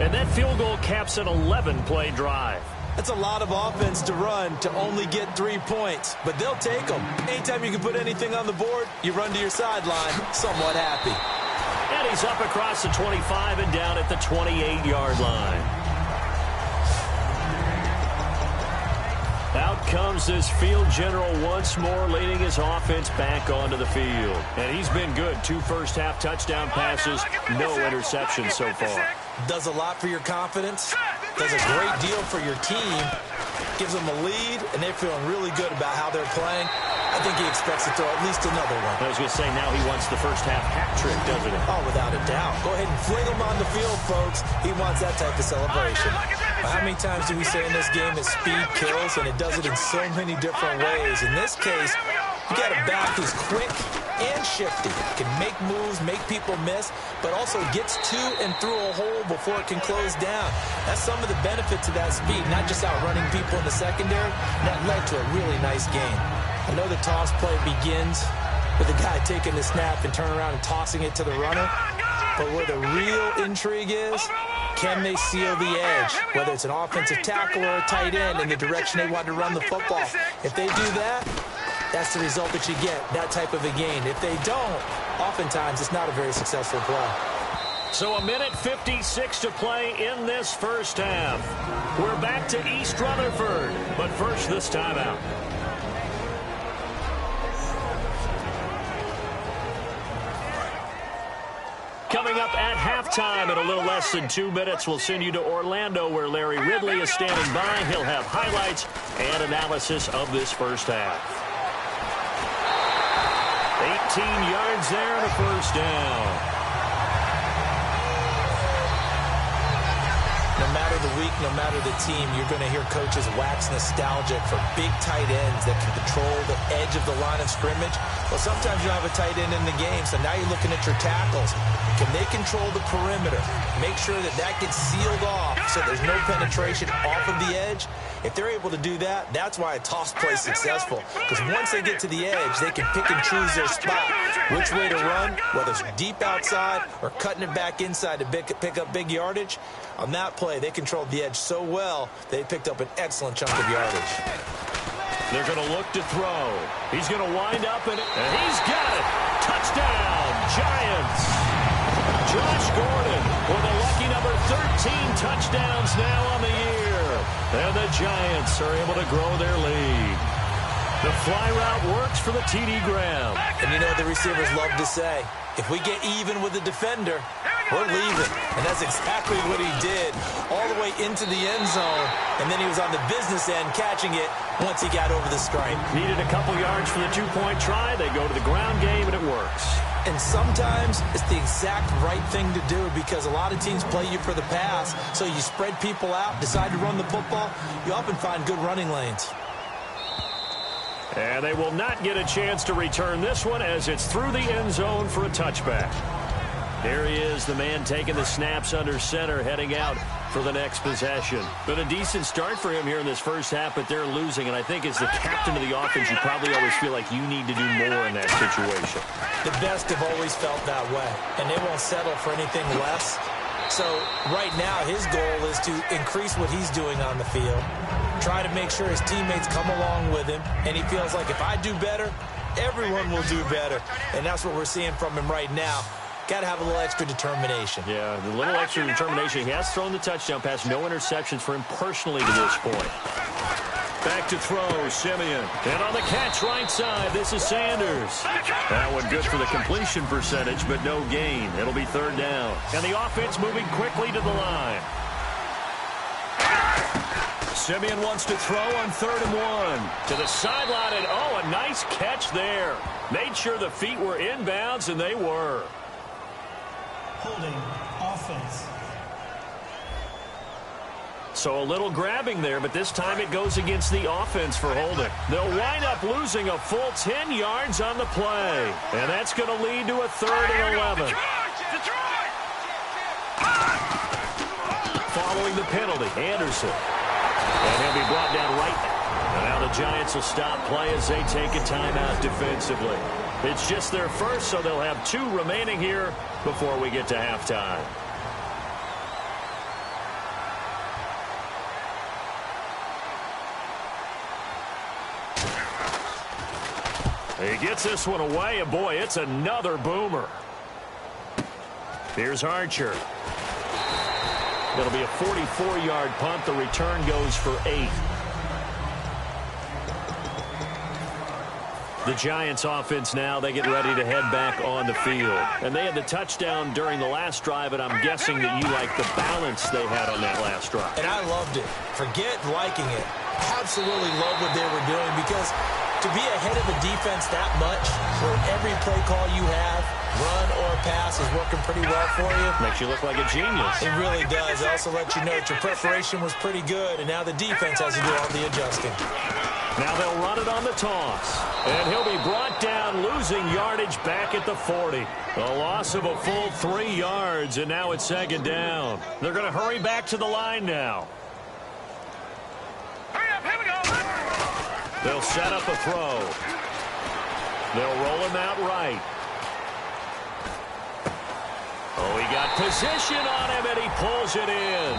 And that field goal caps an 11-play drive. That's a lot of offense to run to only get 3 points, but they'll take them. Anytime you can put anything on the board, you run to your sideline somewhat happy. And he's up across the 25 and down at the 28-yard line. Out comes this field general once more, leading his offense back onto the field. And he's been good. 2 first-half touchdown passes, no interceptions so far. Does a lot for your confidence, does a great deal for your team, gives them a lead, and they're feeling really good about how they're playing. I think he expects to throw at least another one. I was going to say, now he wants the first-half hat trick, doesn't he? Oh, without a doubt. Go ahead and fling him on the field, folks. He wants that type of celebration. How many times do we say in this game that speed kills, and it does it in so many different ways? In this case, You got a back who's quick and shifty, can make moves, make people miss, but also gets to and through a hole before it can close down. That's some of the benefits of that speed, not just outrunning people in the secondary. That led to a really nice game. I know the toss play begins with the guy taking the snap and turning around and tossing it to the runner, but where the real intrigue is, can they seal the edge, whether it's an offensive tackle or a tight end in the direction they want to run the football. If they do that, that's the result that you get, that type of a gain. If they don't, oftentimes it's not a very successful play. So 1:56 to play in this first half. We're back to East Rutherford, but first this timeout. Coming up at halftime in a little less than 2 minutes, we'll send you to Orlando where Larry Ridley is standing by. He'll have highlights and analysis of this first half. 18 yards there and a first down. No matter the week, no matter the team, you're going to hear coaches wax nostalgic for big tight ends that can control the edge of the line of scrimmage. Well, sometimes you have a tight end in the game, so now you're looking at your tackles. Can they control the perimeter? Make sure that that gets sealed off so there's no penetration off of the edge. If they're able to do that, that's why a toss play is successful. Because once they get to the edge, they can pick and choose their spot, which way to run, whether it's deep outside or cutting it back inside to pick up big yardage. On that play, they controlled the edge so well, they picked up an excellent chunk of yardage. They're going to look to throw. He's going to wind up, and he's got it. Touchdown, Giants. Josh Gordon with a lucky number 13 touchdowns now on the year. And the Giants are able to grow their lead. The fly route works for the TD Graham. And you know what the receivers love to say? If we get even with the defender, we're leaving. And that's exactly what he did all the way into the end zone. And then he was on the business end catching it once he got over the stripe. Needed a couple yards for the two-point try. They go to the ground game, and it works. And sometimes it's the exact right thing to do because a lot of teams play you for the pass. So you spread people out, decide to run the football. You often find good running lanes. And they will not get a chance to return this one as it's through the end zone for a touchback. There he is, the man taking the snaps under center, heading out for the next possession. Been a decent start for him here in this first half, but they're losing. And I think as the captain of the offense, you probably always feel like you need to do more in that situation. The best have always felt that way, and they won't settle for anything less. So right now, his goal is to increase what he's doing on the field, try to make sure his teammates come along with him, and he feels like if I do better, everyone will do better. And that's what we're seeing from him right now. Got to have a little extra determination. Yeah, the little extra determination. He has thrown the touchdown pass. No interceptions for him personally to this point. Back to throw, Simeon. And on the catch right side, this is Sanders. That one good for the completion percentage, but no gain. It'll be third down. And the offense moving quickly to the line. Simeon wants to throw on 3rd and 1. To the sideline, and a nice catch there. Made sure the feet were inbounds, and they were. Holding offense. So a little grabbing there, but this time it goes against the offense for holding. They'll wind up losing a full 10 yards on the play. And that's going to lead to a 3rd and 11. Following the penalty, Anderson. And he'll be brought down right now. And now the Giants will stop play as they take a timeout defensively. It's just their first, so they'll have 2 remaining here before we get to halftime. He gets this one away, and boy, it's another boomer. Here's Archer. It'll be a 44-yard punt. The return goes for 8. The Giants offense now, they get ready to head back on the field. And they had the touchdown during the last drive, and I'm guessing that you like the balance they had on that last drive. And I loved it. Forget liking it. Absolutely love what they were doing because to be ahead of a defense that much where every play call you have, run or pass, is working pretty well for you. Makes you look like a genius. It really does. It also lets you know that your preparation was pretty good, and now the defense has to do all the adjusting. Now they'll run it on the toss. And he'll be brought down, losing yardage back at the 40. A loss of a full 3 yards, and now it's second down. They're going to hurry back to the line now. Hurry up, here we go. They'll set up a throw. They'll roll him out right. Oh, he got position on him, and he pulls it in.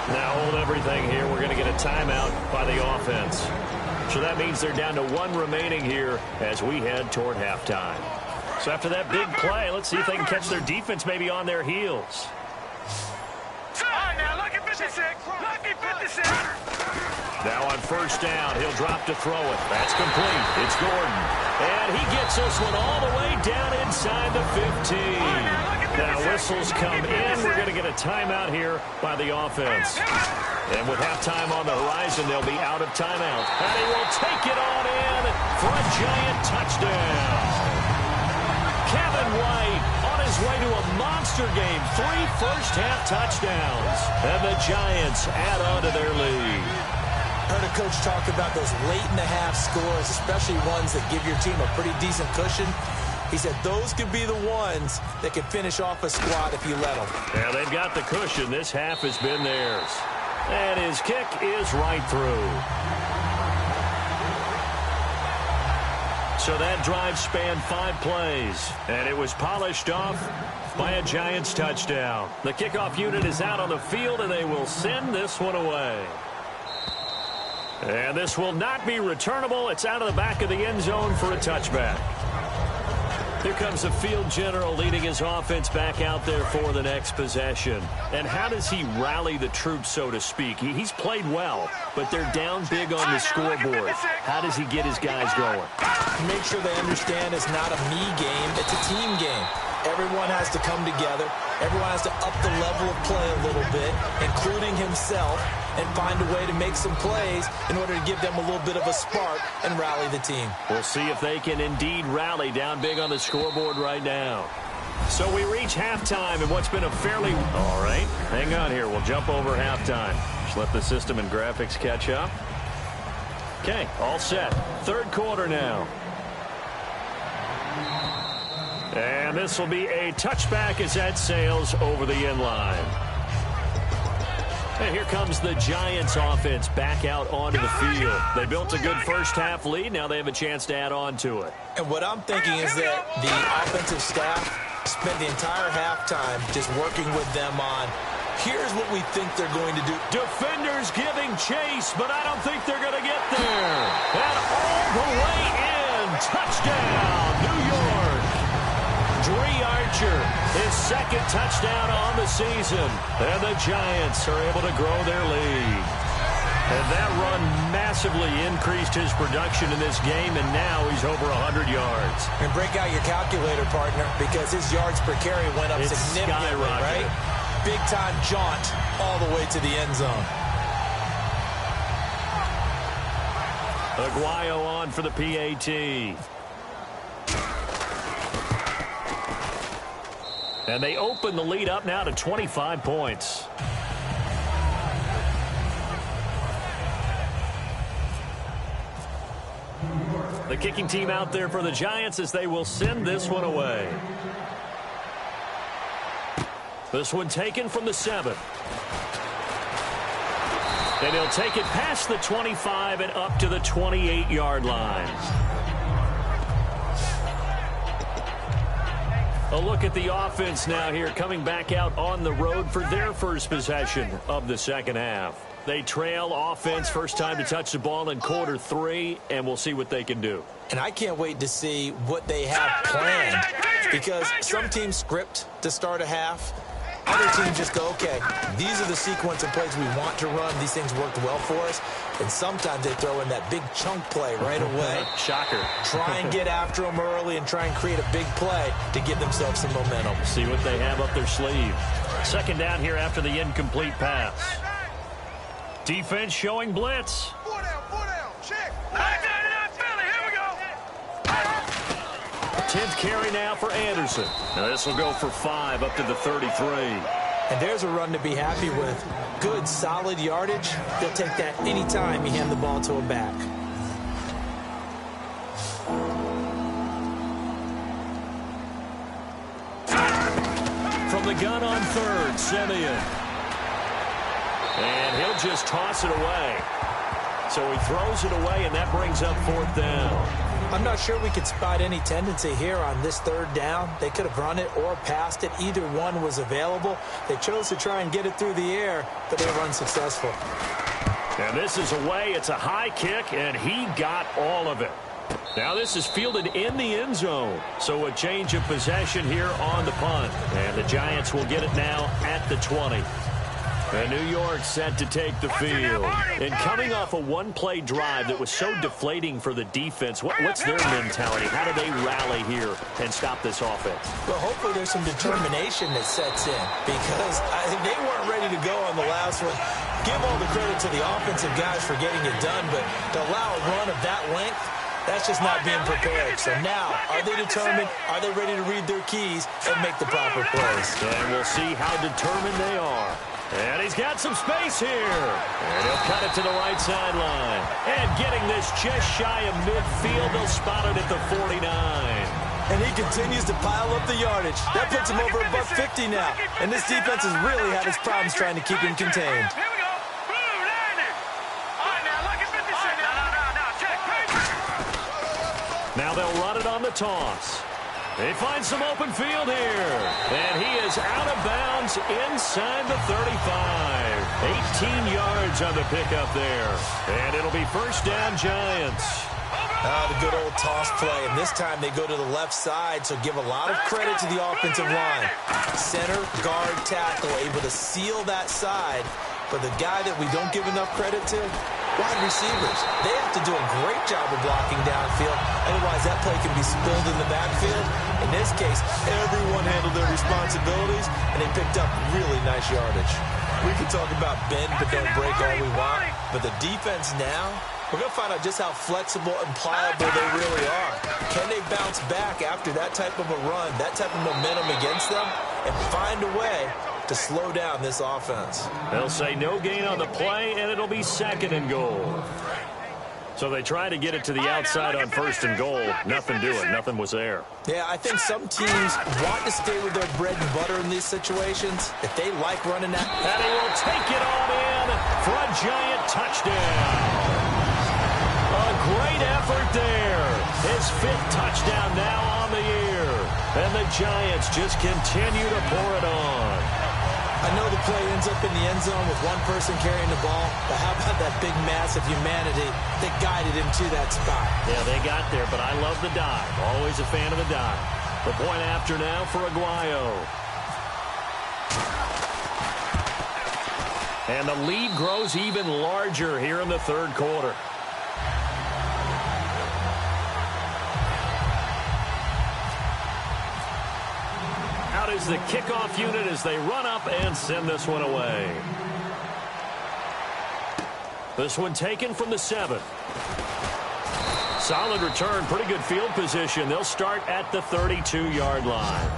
Now hold everything here. We're going to get a timeout by the offense. So that means they're down to 1 remaining here as we head toward halftime. So after that big play, let's see if they can catch their defense maybe on their heels. All right, now, lucky 56. Lucky 56. Now on first down, he'll drop to throw it. That's complete. It's Gordon. And he gets this one all the way down inside the 15. Now whistles come in. We're going to get a timeout here by the offense. And with halftime on the horizon, they'll be out of timeout. And he will take it on in for a giant touchdown. Kevin White on his way to a monster game. 3 first-half touchdowns. And the Giants add on to their lead. Heard a coach talk about those late-in-the-half scores, especially ones that give your team a pretty decent cushion. He said those could be the ones that can finish off a squad if you let them. Yeah, they've got the cushion. This half has been theirs. And his kick is right through. So that drive spanned 5 plays, and it was polished off by a Giants touchdown. The kickoff unit is out on the field, and they will send this one away. And this will not be returnable. It's out of the back of the end zone for a touchback. Here comes the field general leading his offense back out there for the next possession. And how does he rally the troops, so to speak? He's played well, but they're down big on the scoreboard. How does he get his guys going? Make sure they understand it's not a me game, it's a team game. Everyone has to come together. Everyone has to up the level of play a little bit, including himself, and find a way to make some plays in order to give them a little bit of a spark and rally the team. We'll see if they can indeed rally down big on the scoreboard right now. So we reach halftime in what's been a fairly... All right, hang on here. We'll jump over halftime. Just let the system and graphics catch up. Okay, all set. Third quarter now. And this will be a touchback as that sails over the end line. And here comes the Giants offense back out onto the field. They built a good first-half lead. Now they have a chance to add on to it. And what I'm thinking is that the offensive staff spent the entire halftime just working with them on, here's what we think they're going to do. Defenders giving chase, but I don't think they're going to get there. And all the way in. Touchdown, New York. Dree Archer, his second touchdown on the season. And the Giants are able to grow their lead. And that run massively increased his production in this game, and now he's over 100 yards. And break out your calculator, partner, because his yards per carry went up significantly, right? Big-time jaunt all the way to the end zone. Aguayo on for the PAT. And they open the lead up now to 25 points. The kicking team out there for the Giants as they will send this one away. This one taken from the 7. And he'll take it past the 25 and up to the 28-yard line. A look at the offense now here, coming back out on the road for their first possession of the second half. They trail offense, first time to touch the ball in quarter 3, and we'll see what they can do. And I can't wait to see what they have planned, because some teams script to start a half. Other teams just go, okay, these are the sequence of plays we want to run. These things worked well for us. And sometimes they throw in that big chunk play right away. Shocker. Try and get after them early and try and create a big play to give themselves some momentum. See what they have up their sleeve. Second down here after the incomplete pass. Defense showing blitz. 4 down, check. Here we go. 10th carry now for Anderson. Now this will go for 5 up to the 33. And there's a run to be happy with. Good, solid yardage. They'll take that any time you hand the ball to a back. From the gun on third, Simeon. And he'll just toss it away. So he throws it away, and that brings up fourth down. I'm not sure we could spot any tendency here on this third down. They could have run it or passed it. Either one was available. They chose to try and get it through the air, but they were unsuccessful. And this is away. It's a high kick, and he got all of it. Now this is fielded in the end zone. So a change of possession here on the punt. And the Giants will get it now at the 20. And New York set to take the field. And coming off a one-play drive that was so deflating for the defense, what's their mentality? How do they rally here and stop this offense? Well, hopefully there's some determination that sets in, because I think they weren't ready to go on the last one. Give all the credit to the offensive guys for getting it done, but to allow a run of that length, that's just not being prepared. So now, are they determined? Are they ready to read their keys and make the proper plays? And we'll see how determined they are. And he's got some space here. And he'll cut it to the right sideline. And getting this just shy of midfield, they'll spot it at the 49. And he continues to pile up the yardage. That puts him over $150 now. And this defense has really had its problems trying to keep him contained. Here we go. Blue, landed. All right, now look at 56. No, check. Now they'll run it on the toss. They find some open field here. And he is out of bounds inside the 35. 18 yards on the pickup there. And it'll be first down, Giants. The good old toss play. And this time they go to the left side, so give a lot of credit to the offensive line. Center, guard, tackle, able to seal that side. But the guy that we don't give enough credit to, wide receivers. They have to do a great job of blocking downfield. Otherwise, that play can be spilled in the backfield. In this case, everyone handled their responsibilities, and they picked up really nice yardage. We can talk about bend but don't break all we want, but the defense now, we're going to find out just how flexible and pliable they really are. Can they bounce back after that type of a run, that type of momentum against them, and find a way to slow down this offense? They'll say no gain on the play, and it'll be second and goal. So they try to get it to the outside on first and goal. Nothing doing. Nothing was there. Yeah, I think some teams want to stay with their bread and butter in these situations. If they like running that. And he will take it on in for a Giant touchdown. A great effort there. His 5th touchdown now on the year. And the Giants just continue to pour it on. I know the play ends up in the end zone with one person carrying the ball, but how about that big mass of humanity that guided him to that spot? Yeah, they got there, but I love the dive. Always a fan of the dive. The point after now for Aguayo. And the lead grows even larger here in the third quarter. Out is the kickoff unit as they run up and send this one away. This one taken from the 7. Solid return, pretty good field position. They'll start at the 32-yard line.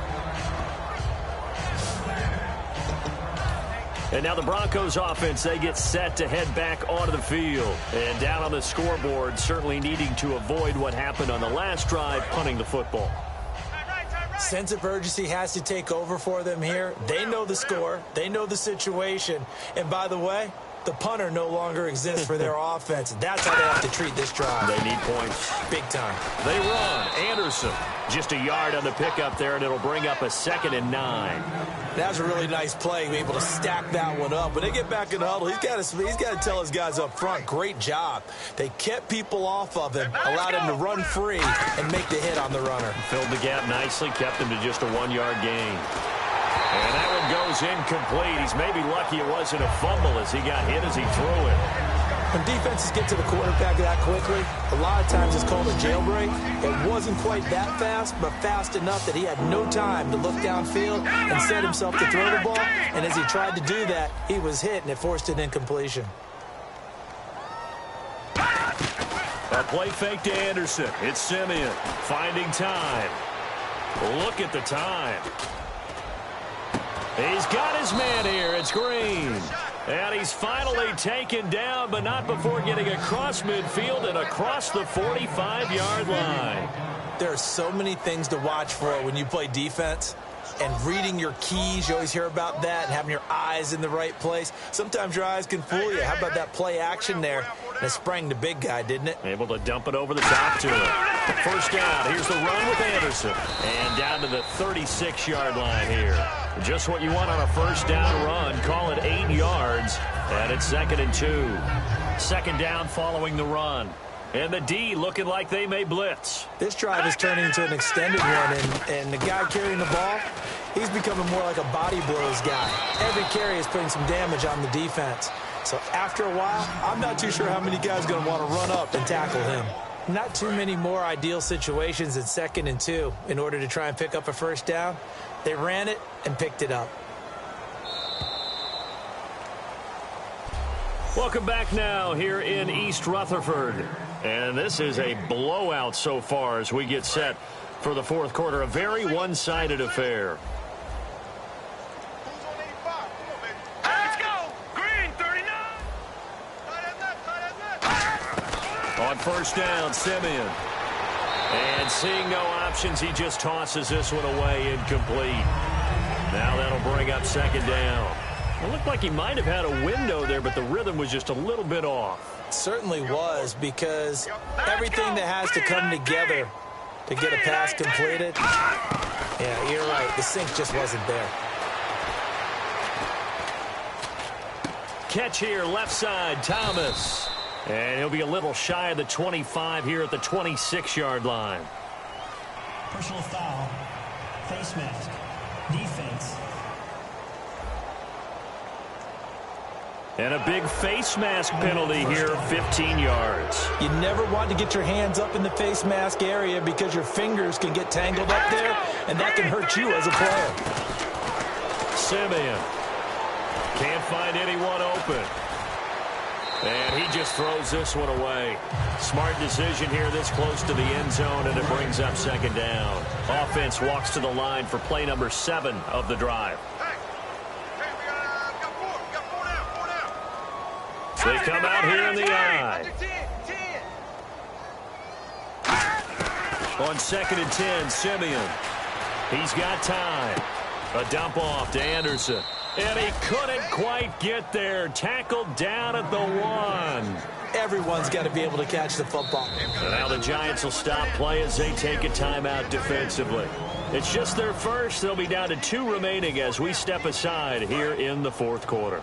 And now the Broncos offense, they get set to head back onto the field. And down on the scoreboard, certainly needing to avoid what happened on the last drive, punting the football. Sense of urgency has to take over for them here. They know the score. They know the situation. And by the way, the punter no longer exists for their offense. That's how they have to treat this drive. They need points. Big time. They run. Anderson just a yard on the pickup there, and it'll bring up a 2nd and 9. That was a really nice play, being able to stack that one up. When they get back in the huddle, he's got to tell his guys up front, great job. They kept people off of him, allowed him to run free and make the hit on the runner. Filled the gap nicely, kept him to just a 1-yard gain. And that one goes incomplete. He's maybe lucky it wasn't a fumble as he got hit as he threw it. When defenses get to the quarterback that quickly, a lot of times it's called a jailbreak. It wasn't quite that fast, but fast enough that he had no time to look downfield and set himself to throw the ball. And as he tried to do that, he was hit, and it forced an incompletion. A play fake to Anderson. It's Simeon finding time. Look at the time. He's got his man here. It's Green. And he's finally taken down, but not before getting across midfield and across the 45-yard line. There are so many things to watch for when you play defense. And reading your keys, you always hear about that, and having your eyes in the right place. Sometimes your eyes can fool you. How about that play action there? And it sprang the big guy, didn't it? Able to dump it over the top to him. First down. Here's the run with Anderson. And down to the 36-yard line here. Just what you want on a first down run. Call it 8 yards. And it's 2nd and 2. Second down following the run. And the D looking like they may blitz. This drive is turning into an extended one, and the guy carrying the ball, he's becoming more like a body blows guy. Every carry is putting some damage on the defense. So after a while, I'm not too sure how many guys are going to want to run up and tackle him. Not too many more ideal situations in 2nd and 2 in order to try and pick up a first down. They ran it and picked it up. Welcome back now here in East Rutherford. And this is a blowout so far as we get set for the fourth quarter. A very one-sided affair. Let's go! Green, 39! On first down, Simeon. And seeing no options, he just tosses this one away, incomplete. Now that'll bring up 2nd down. It looked like he might have had a window there, but the rhythm was just a little bit off. Certainly was, because everything that has to come together to get a pass completed, yeah, you're right, the sync just wasn't there. Catch here, left side, Thomas. And he'll be a little shy of the 25 here at the 26-yard line. Personal foul. Face mask. Defense. And a big face mask penalty here, 15 yards. You never want to get your hands up in the face mask area because your fingers can get tangled up there, and that can hurt you as a player. Simeon can't find anyone open. And he just throws this one away. Smart decision here this close to the end zone, and it brings up 2nd down. Offense walks to the line for play number 7 of the drive. They come out here in the eye. On 2nd and 10, Simeon. He's got time. A dump off to Anderson. And he couldn't quite get there. Tackled down at the 1. Everyone's got to be able to catch the football. And now the Giants will stop play as they take a timeout defensively. It's just their first. They'll be down to 2 remaining as we step aside here in the fourth quarter.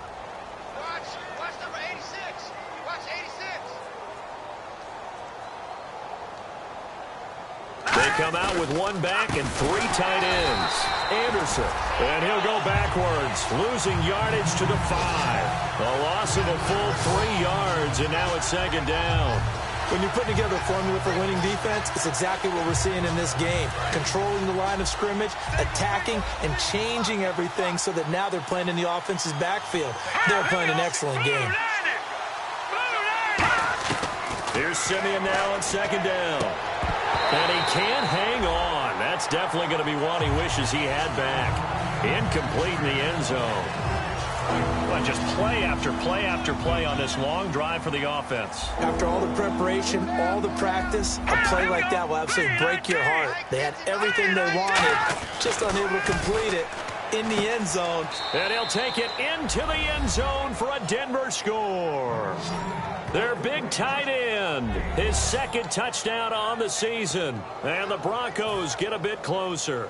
Come out with 1 back and 3 tight ends. Anderson, and he'll go backwards, losing yardage to the 5. A loss of a full 3 yards, and now it's 2nd down. When you're putting together a formula for winning defense, it's exactly what we're seeing in this game. Controlling the line of scrimmage, attacking, and changing everything so that now they're playing in the offense's backfield. They're playing an excellent game. Here's Simeon now on 2nd down. And he can't hang on. That's definitely going to be one he wishes he had back. Incomplete in the end zone. Well, just play after play after play on this long drive for the offense. After all the preparation, all the practice, a play like that will absolutely break your heart. They had everything they wanted, just unable to complete it in the end zone. And he'll take it into the end zone for a Denver score. Their big tight end, his 2nd touchdown on the season. And the Broncos get a bit closer.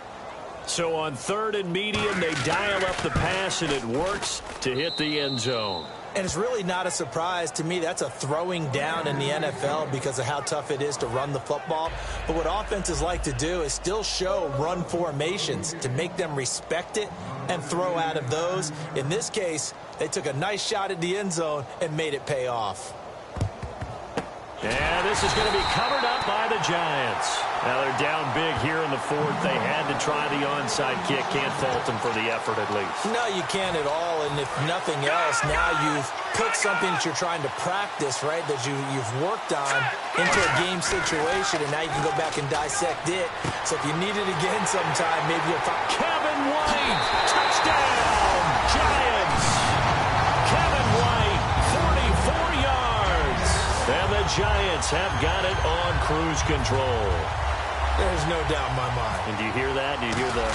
So on 3rd and medium, they dial up the pass, and it works to hit the end zone. And it's really not a surprise to me. That's a throwing down in the NFL because of how tough it is to run the football. But what offenses like to do is still show run formations to make them respect it and throw out of those. In this case, they took a nice shot at the end zone and made it pay off. And this is going to be covered up by the Giants. Now they're down big here in the 4th. They had to try the onside kick. Can't fault them for the effort at least. No, you can't at all. And if nothing else, now you've put something that you're trying to practice, right, that you've worked on into a game situation, and now you can go back and dissect it. So if you need it again sometime, maybe you'll find Kevin White, touchdown, Giants. Kevin Giants have got it on cruise control. There's no doubt in my mind. And do you hear that? Do you hear the...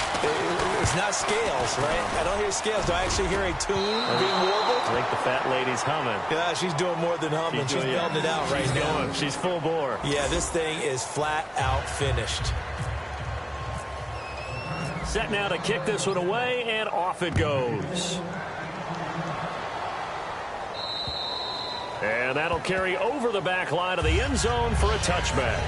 It's not scales, right? I don't hear scales. Do I actually hear a tune being warbled? I think the fat lady's humming. Yeah, she's doing more than humming. She's belting it out right now. She's full bore. Yeah, this thing is flat out finished. Set now to kick this one away, and off it goes. And that'll carry over the back line of the end zone for a touchback.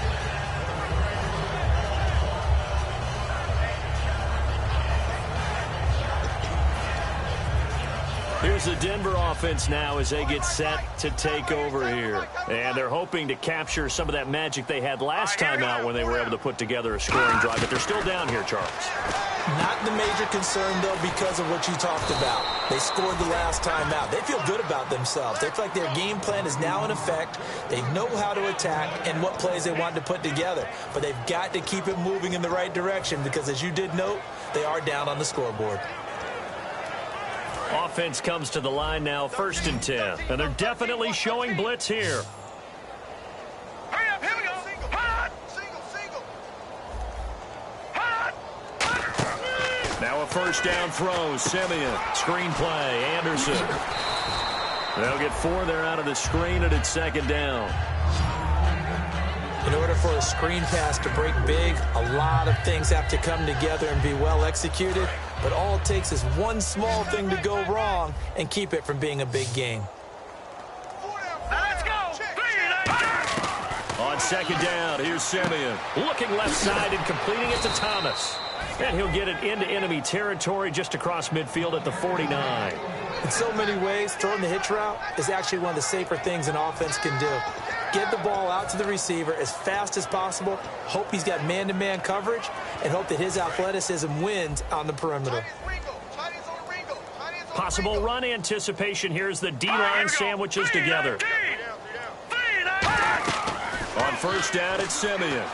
Here's the Denver offense now as they get set to take over here. And they're hoping to capture some of that magic they had last time out when they were able to put together a scoring drive. But they're still down here, Charles. Not the major concern, though, because of what you talked about. They scored the last time out. They feel good about themselves. They feel like their game plan is now in effect. They know how to attack and what plays they want to put together. But they've got to keep it moving in the right direction because, as you did note, they are down on the scoreboard. Offense comes to the line now, 1st and 10. And they're definitely showing blitz here. Hurry up, here we go. Hot! Single. Hot! Now a first down throw. Simeon. Screen play. Anderson. They'll get 4 there out of the screen, and it's 2nd down. In order for a screen pass to break big, a lot of things have to come together and be well executed. But all it takes is one small thing to go wrong and keep it from being a big gain. Let's go. On 2nd down, here's Simeon. Looking left side and completing it to Thomas. And he'll get it into enemy territory just across midfield at the 49. In so many ways, throwing the hitch route is actually one of the safer things an offense can do. Get the ball out to the receiver as fast as possible, hope he's got man-to-man coverage, and hope that his athleticism wins on the perimeter. Possible run anticipation. Here's the D-line sandwiches together. On 1st down, it's Simeon.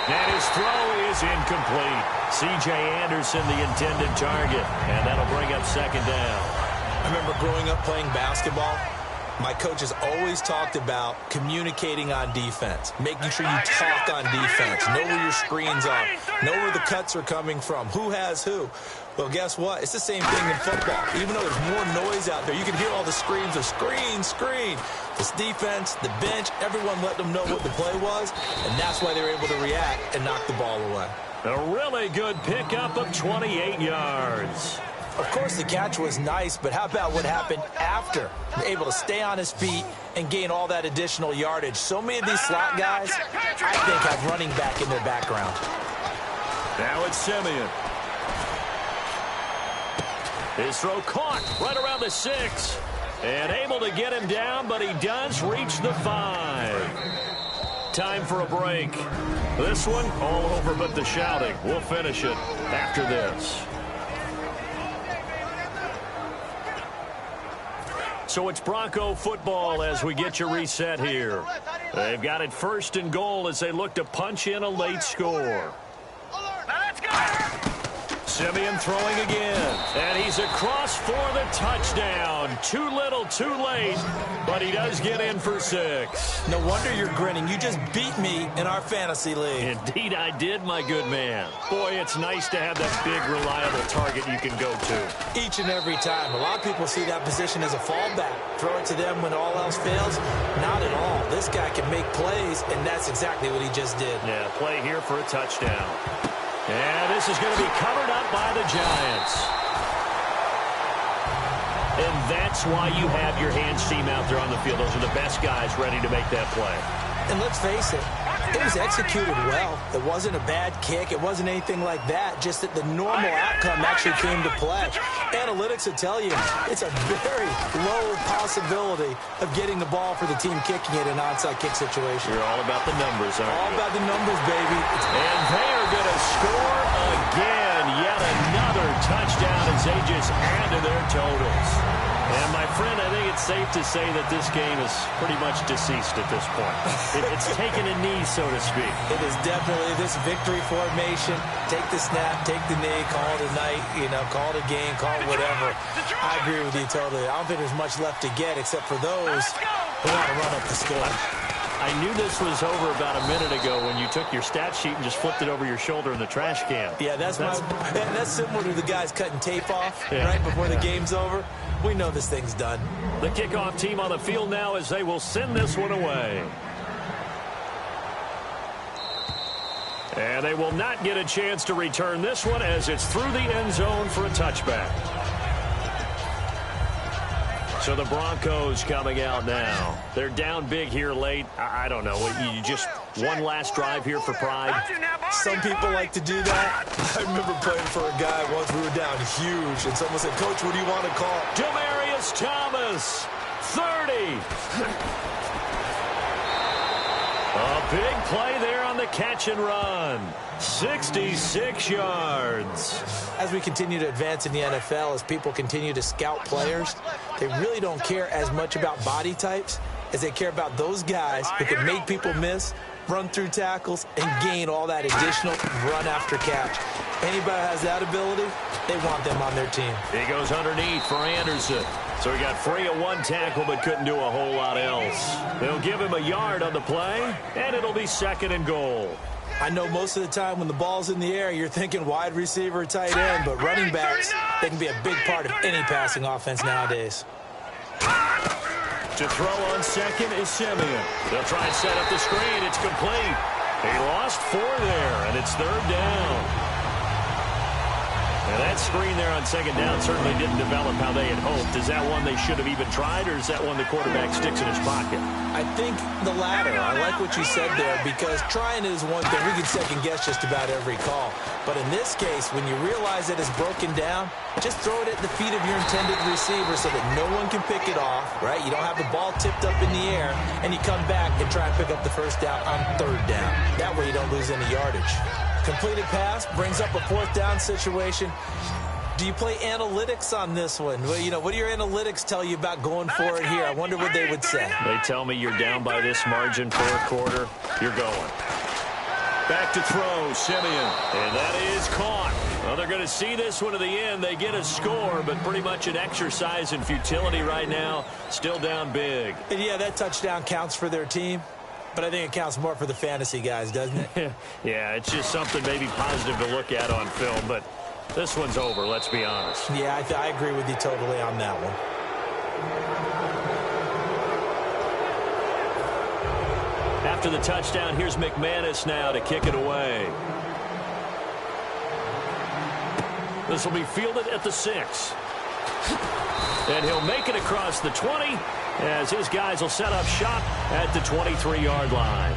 And his throw is incomplete. C.J. Anderson, the intended target. And that'll bring up 2nd down. I remember growing up playing basketball. My coaches always talked about communicating on defense, making sure you talk on defense, know where your screens are, know where the cuts are coming from, who has who. Well, guess what? It's the same thing in football. Even though there's more noise out there, you can hear all the screams of screen. This defense, the bench, everyone let them know what the play was, and that's why they were able to react and knock the ball away. A really good pickup of 28 yards. Of course, the catch was nice, but how about what happened after? Able to stay on his feet and gain all that additional yardage. So many of these slot guys, I think, have running back in their background. Now it's Simeon. His throw caught right around the 6. And able to get him down, but he does reach the 5. Time for a break. This one, all over but the shouting. We'll finish it after this. So it's Bronco football as we get you reset here. They've got it 1st and goal as they look to punch in a late score. Let's go. Simeon throwing again, and he's across for the touchdown. Too little, too late, but he does get in for 6. No wonder you're grinning. You just beat me in our fantasy league. Indeed I did, my good man. Boy, it's nice to have that big, reliable target you can go to. Each and every time. A lot of people see that position as a fallback. Throw it to them when all else fails. Not at all. This guy can make plays, and that's exactly what he just did. Yeah, play here for a touchdown. And this is going to be covered up by the Giants. And that's why you have your hands team out there on the field. Those are the best guys ready to make that play. And let's face it, it was executed well. It wasn't a bad kick. It wasn't anything like that. Just that the normal outcome actually came to play. Analytics will tell you it's a very low possibility of getting the ball for the team kicking it in an onside kick situation. You're all about the numbers, aren't you? All about the numbers, baby. And they are going to score again. Yet another touchdown as they just add to their totals. And, my friend, I think it's safe to say that this game is pretty much deceased at this point. It's taken a knee, so to speak. It is definitely this victory formation. Take the snap, take the knee, call it a night, call it a game, call it whatever. I agree with you totally. I don't think there's much left to get except for those who want to run up the score. I knew this was over about a minute ago when you took your stat sheet and just flipped it over your shoulder in the trash can. Yeah, that's similar to the guys cutting tape off right before the game's over. We know this thing's done. The kickoff team on the field now as they will send this one away. And they will not get a chance to return this one as it's through the end zone for a touchback. So the Broncos coming out now. They're down big here late. I don't know. You just one last drive here for pride. Some people like to do that. I remember playing for a guy once. We were down huge, and someone said, "Coach, what do you want to call?" Demaryius Thomas, 30. A big play there on the catch and run. 66 yards. As we continue to advance in the NFL, as people continue to scout players, they really don't care as much about body types as they care about those guys who can make people miss, run through tackles, and gain all that additional run after catch. Anybody who has that ability, they want them on their team. He goes underneath for Anderson. So he got free of one tackle but couldn't do a whole lot else. They'll give him a yard on the play, and it'll be 2nd and goal. I know most of the time when the ball's in the air, you're thinking wide receiver, tight end, but running backs, they can be a big part of any passing offense nowadays. To throw on second is Simeon. They'll try and set up the screen. It's complete. He lost 4 there, and it's 3rd down. And that screen there on 2nd down certainly didn't develop how they had hoped. Is that one they should have even tried, or is that one the quarterback sticks in his pocket? I think the latter. I like what you said there, because trying is one thing. We can second-guess just about every call. But in this case, when you realize that it's broken down, just throw it at the feet of your intended receiver so that no one can pick it off, right? You don't have the ball tipped up in the air, and you come back and try and pick up the 1st down on 3rd down. That way you don't lose any yardage. Completed pass brings up a 4th down situation. Do you play analytics on this one? Well, what do your analytics tell you about going for it here? I wonder what they would say. They tell me you're down by this margin for a quarter. You're going. Back to throw, Simeon. And that is caught. Well, they're going to see this one to the end. They get a score, but pretty much an exercise in futility right now. Still down big. And yeah, that touchdown counts for their team. But I think it counts more for the fantasy guys, doesn't it? Yeah, it's just something maybe positive to look at on film, but this one's over, let's be honest. Yeah, I agree with you totally on that one. After the touchdown, here's McManus now to kick it away. This will be fielded at the 6. And he'll make it across the 20 as his guys will set up shop at the 23-yard line.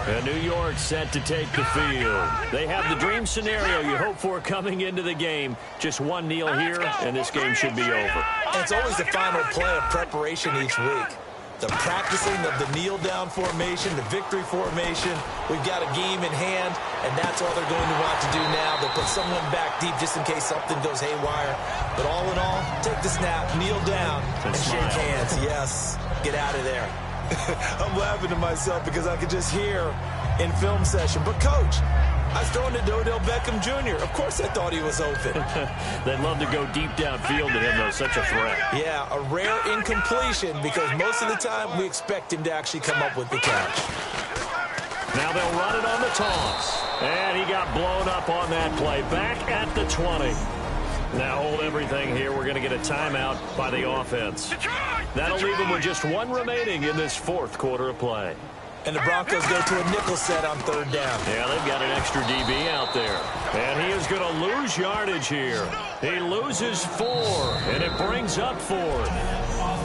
And New York set to take the field. They have the dream scenario you hope for coming into the game. Just one kneel here, and this game should be over. And it's always the final play of preparation each week. The practicing of the kneel-down formation, the victory formation. We've got a game in hand, and that's all they're going to want to do now. They'll put someone back deep just in case something goes haywire. But all in all, take the snap, kneel down, and shake hands. Yes, get out of there. I'm laughing to myself because I could just hear in film session, but Coach, I was throwing to Odell Beckham Jr. Of course I thought he was open. They'd love to go deep downfield to him, though. Such a threat. Yeah, a rare incompletion because most of the time we expect him to actually come up with the catch. Now they'll run it on the toss. And he got blown up on that play. Back at the 20. Now hold everything here. We're going to get a timeout by the offense. That'll leave them with just one remaining in this 4th quarter of play. And the Broncos go to a nickel set on 3rd down. Yeah, they've got an extra DB out there. And he is going to lose yardage here. He loses 4, and it brings up 4th.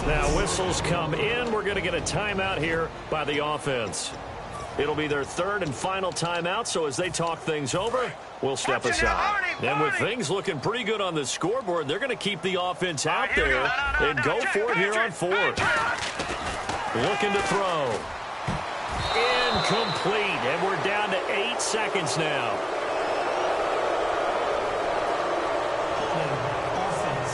Now whistles come in. We're going to get a timeout here by the offense. It'll be their 3rd and final timeout, so as they talk things over, we'll step aside. And with things looking pretty good on the scoreboard, they're going to keep the offense out there and go for it here on 4th. Looking to throw. Incomplete, and we're down to 8 seconds now. play. Offense.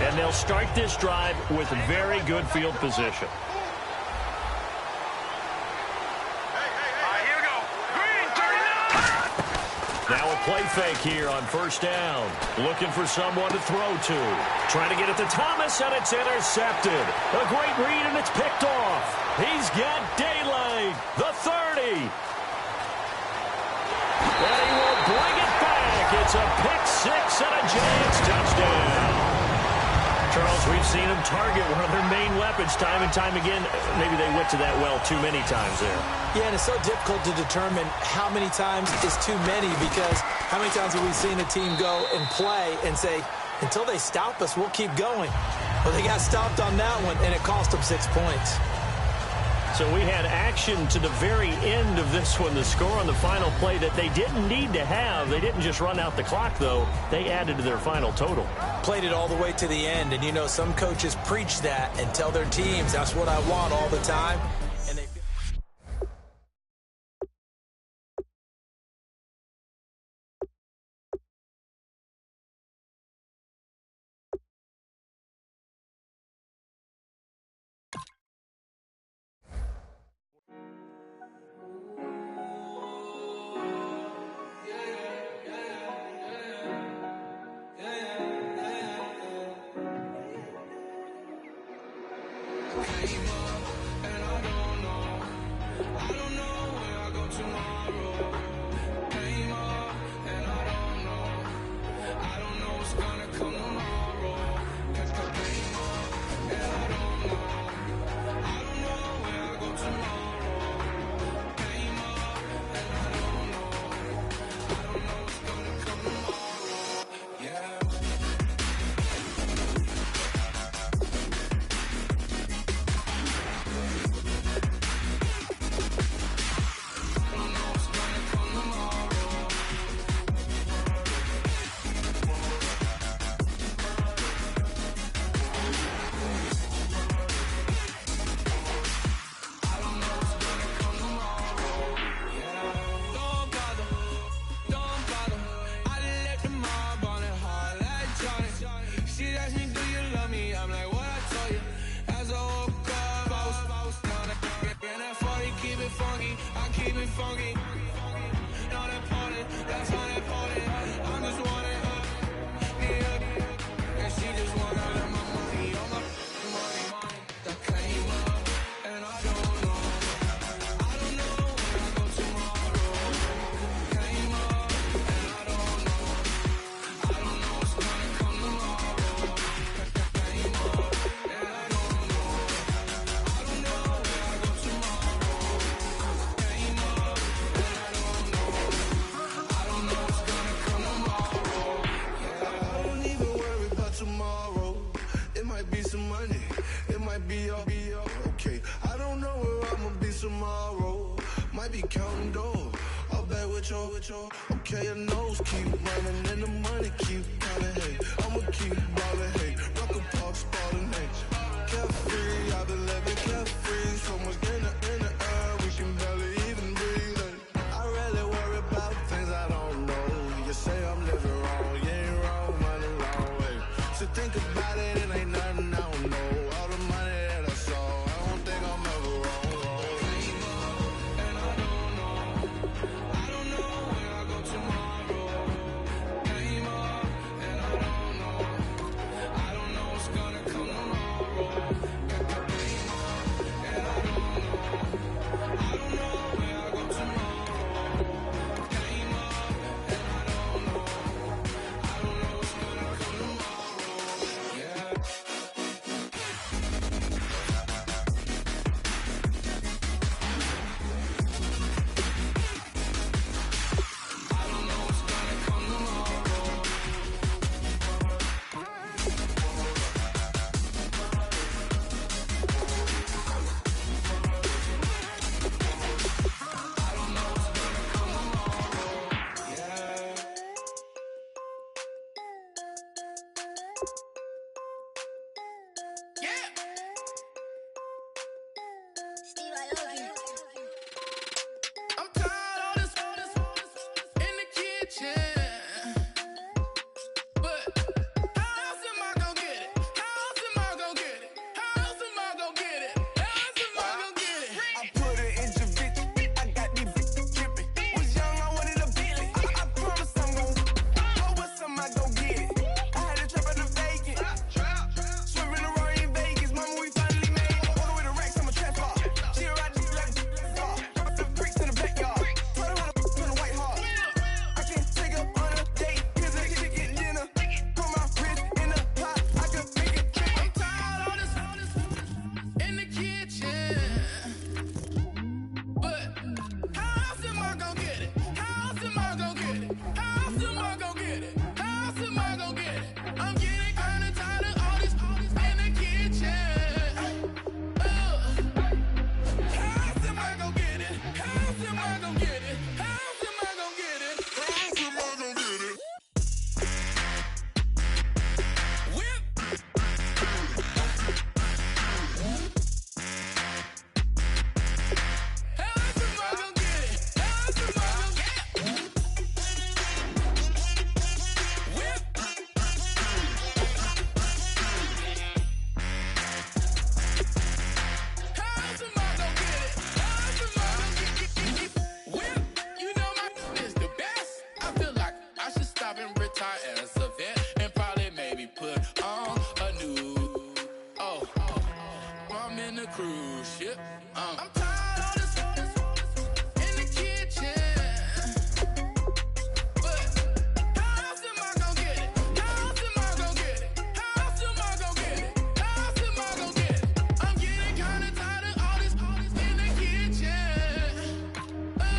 And they'll start this drive with very good field position. Now a play fake here on first down. Looking for someone to throw to. Trying to get it to Thomas, and it's intercepted. A great read, and it's picked off. He's got daylight. The 30. And he will bring it back. It's a pick six and a Giants touchdown. Charles, we've seen them target one of their main weapons time and time again. Maybe they went to that well too many times there. Yeah, and it's so difficult to determine how many times is too many, because how many times have we seen a team go and play and say, until they stop us, we'll keep going. Well, they got stopped on that one, and it cost them 6 points. So we had action to the very end of this one, the score on the final play that they didn't need to have. They didn't just run out the clock, though. They added to their final total. Played it all the way to the end, and you know some coaches preach that and tell their teams, that's what I want all the time. And they Okay, your nose keep running and the money keep coming. Hey, I'ma keep ballin'. Hey, Rucker Park spallin'. Hey, carefree, I've been living carefree. So much in the air, we can barely even breathe. Hey, I really worry about things I don't know. You say I'm living wrong, you ain't wrong, money long way. So think about it, it ain't nothing I don't know. All the money that I saw, I don't think I'm ever wrong. in the cruise ship. I'm tired of this in the kitchen. But how else am I gonna get it? How else am I gonna get it? How else am I gonna get it? How else am I gonna get it? I'm getting kinda tired of all this in the kitchen. How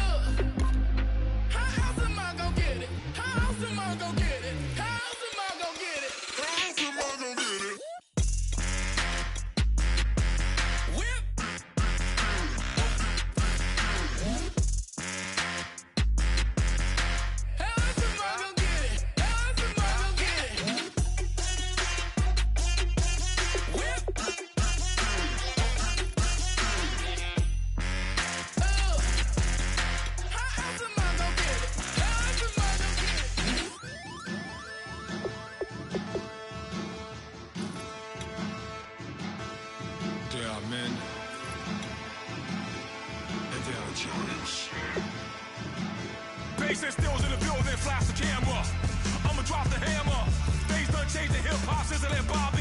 else am I gonna get it? How else am I gonna get it? How else am I gonna get it? How else am I gonna get it? Whip. How else am I gonna get it? How else am I gonna get it? Whip. How else am I gonna get it? How else am I gonna get it? There are men, and there are giants. Bass and stills in the building, flash the camera. I'ma drop the hammer. Things done changed in hip hop since it let Bob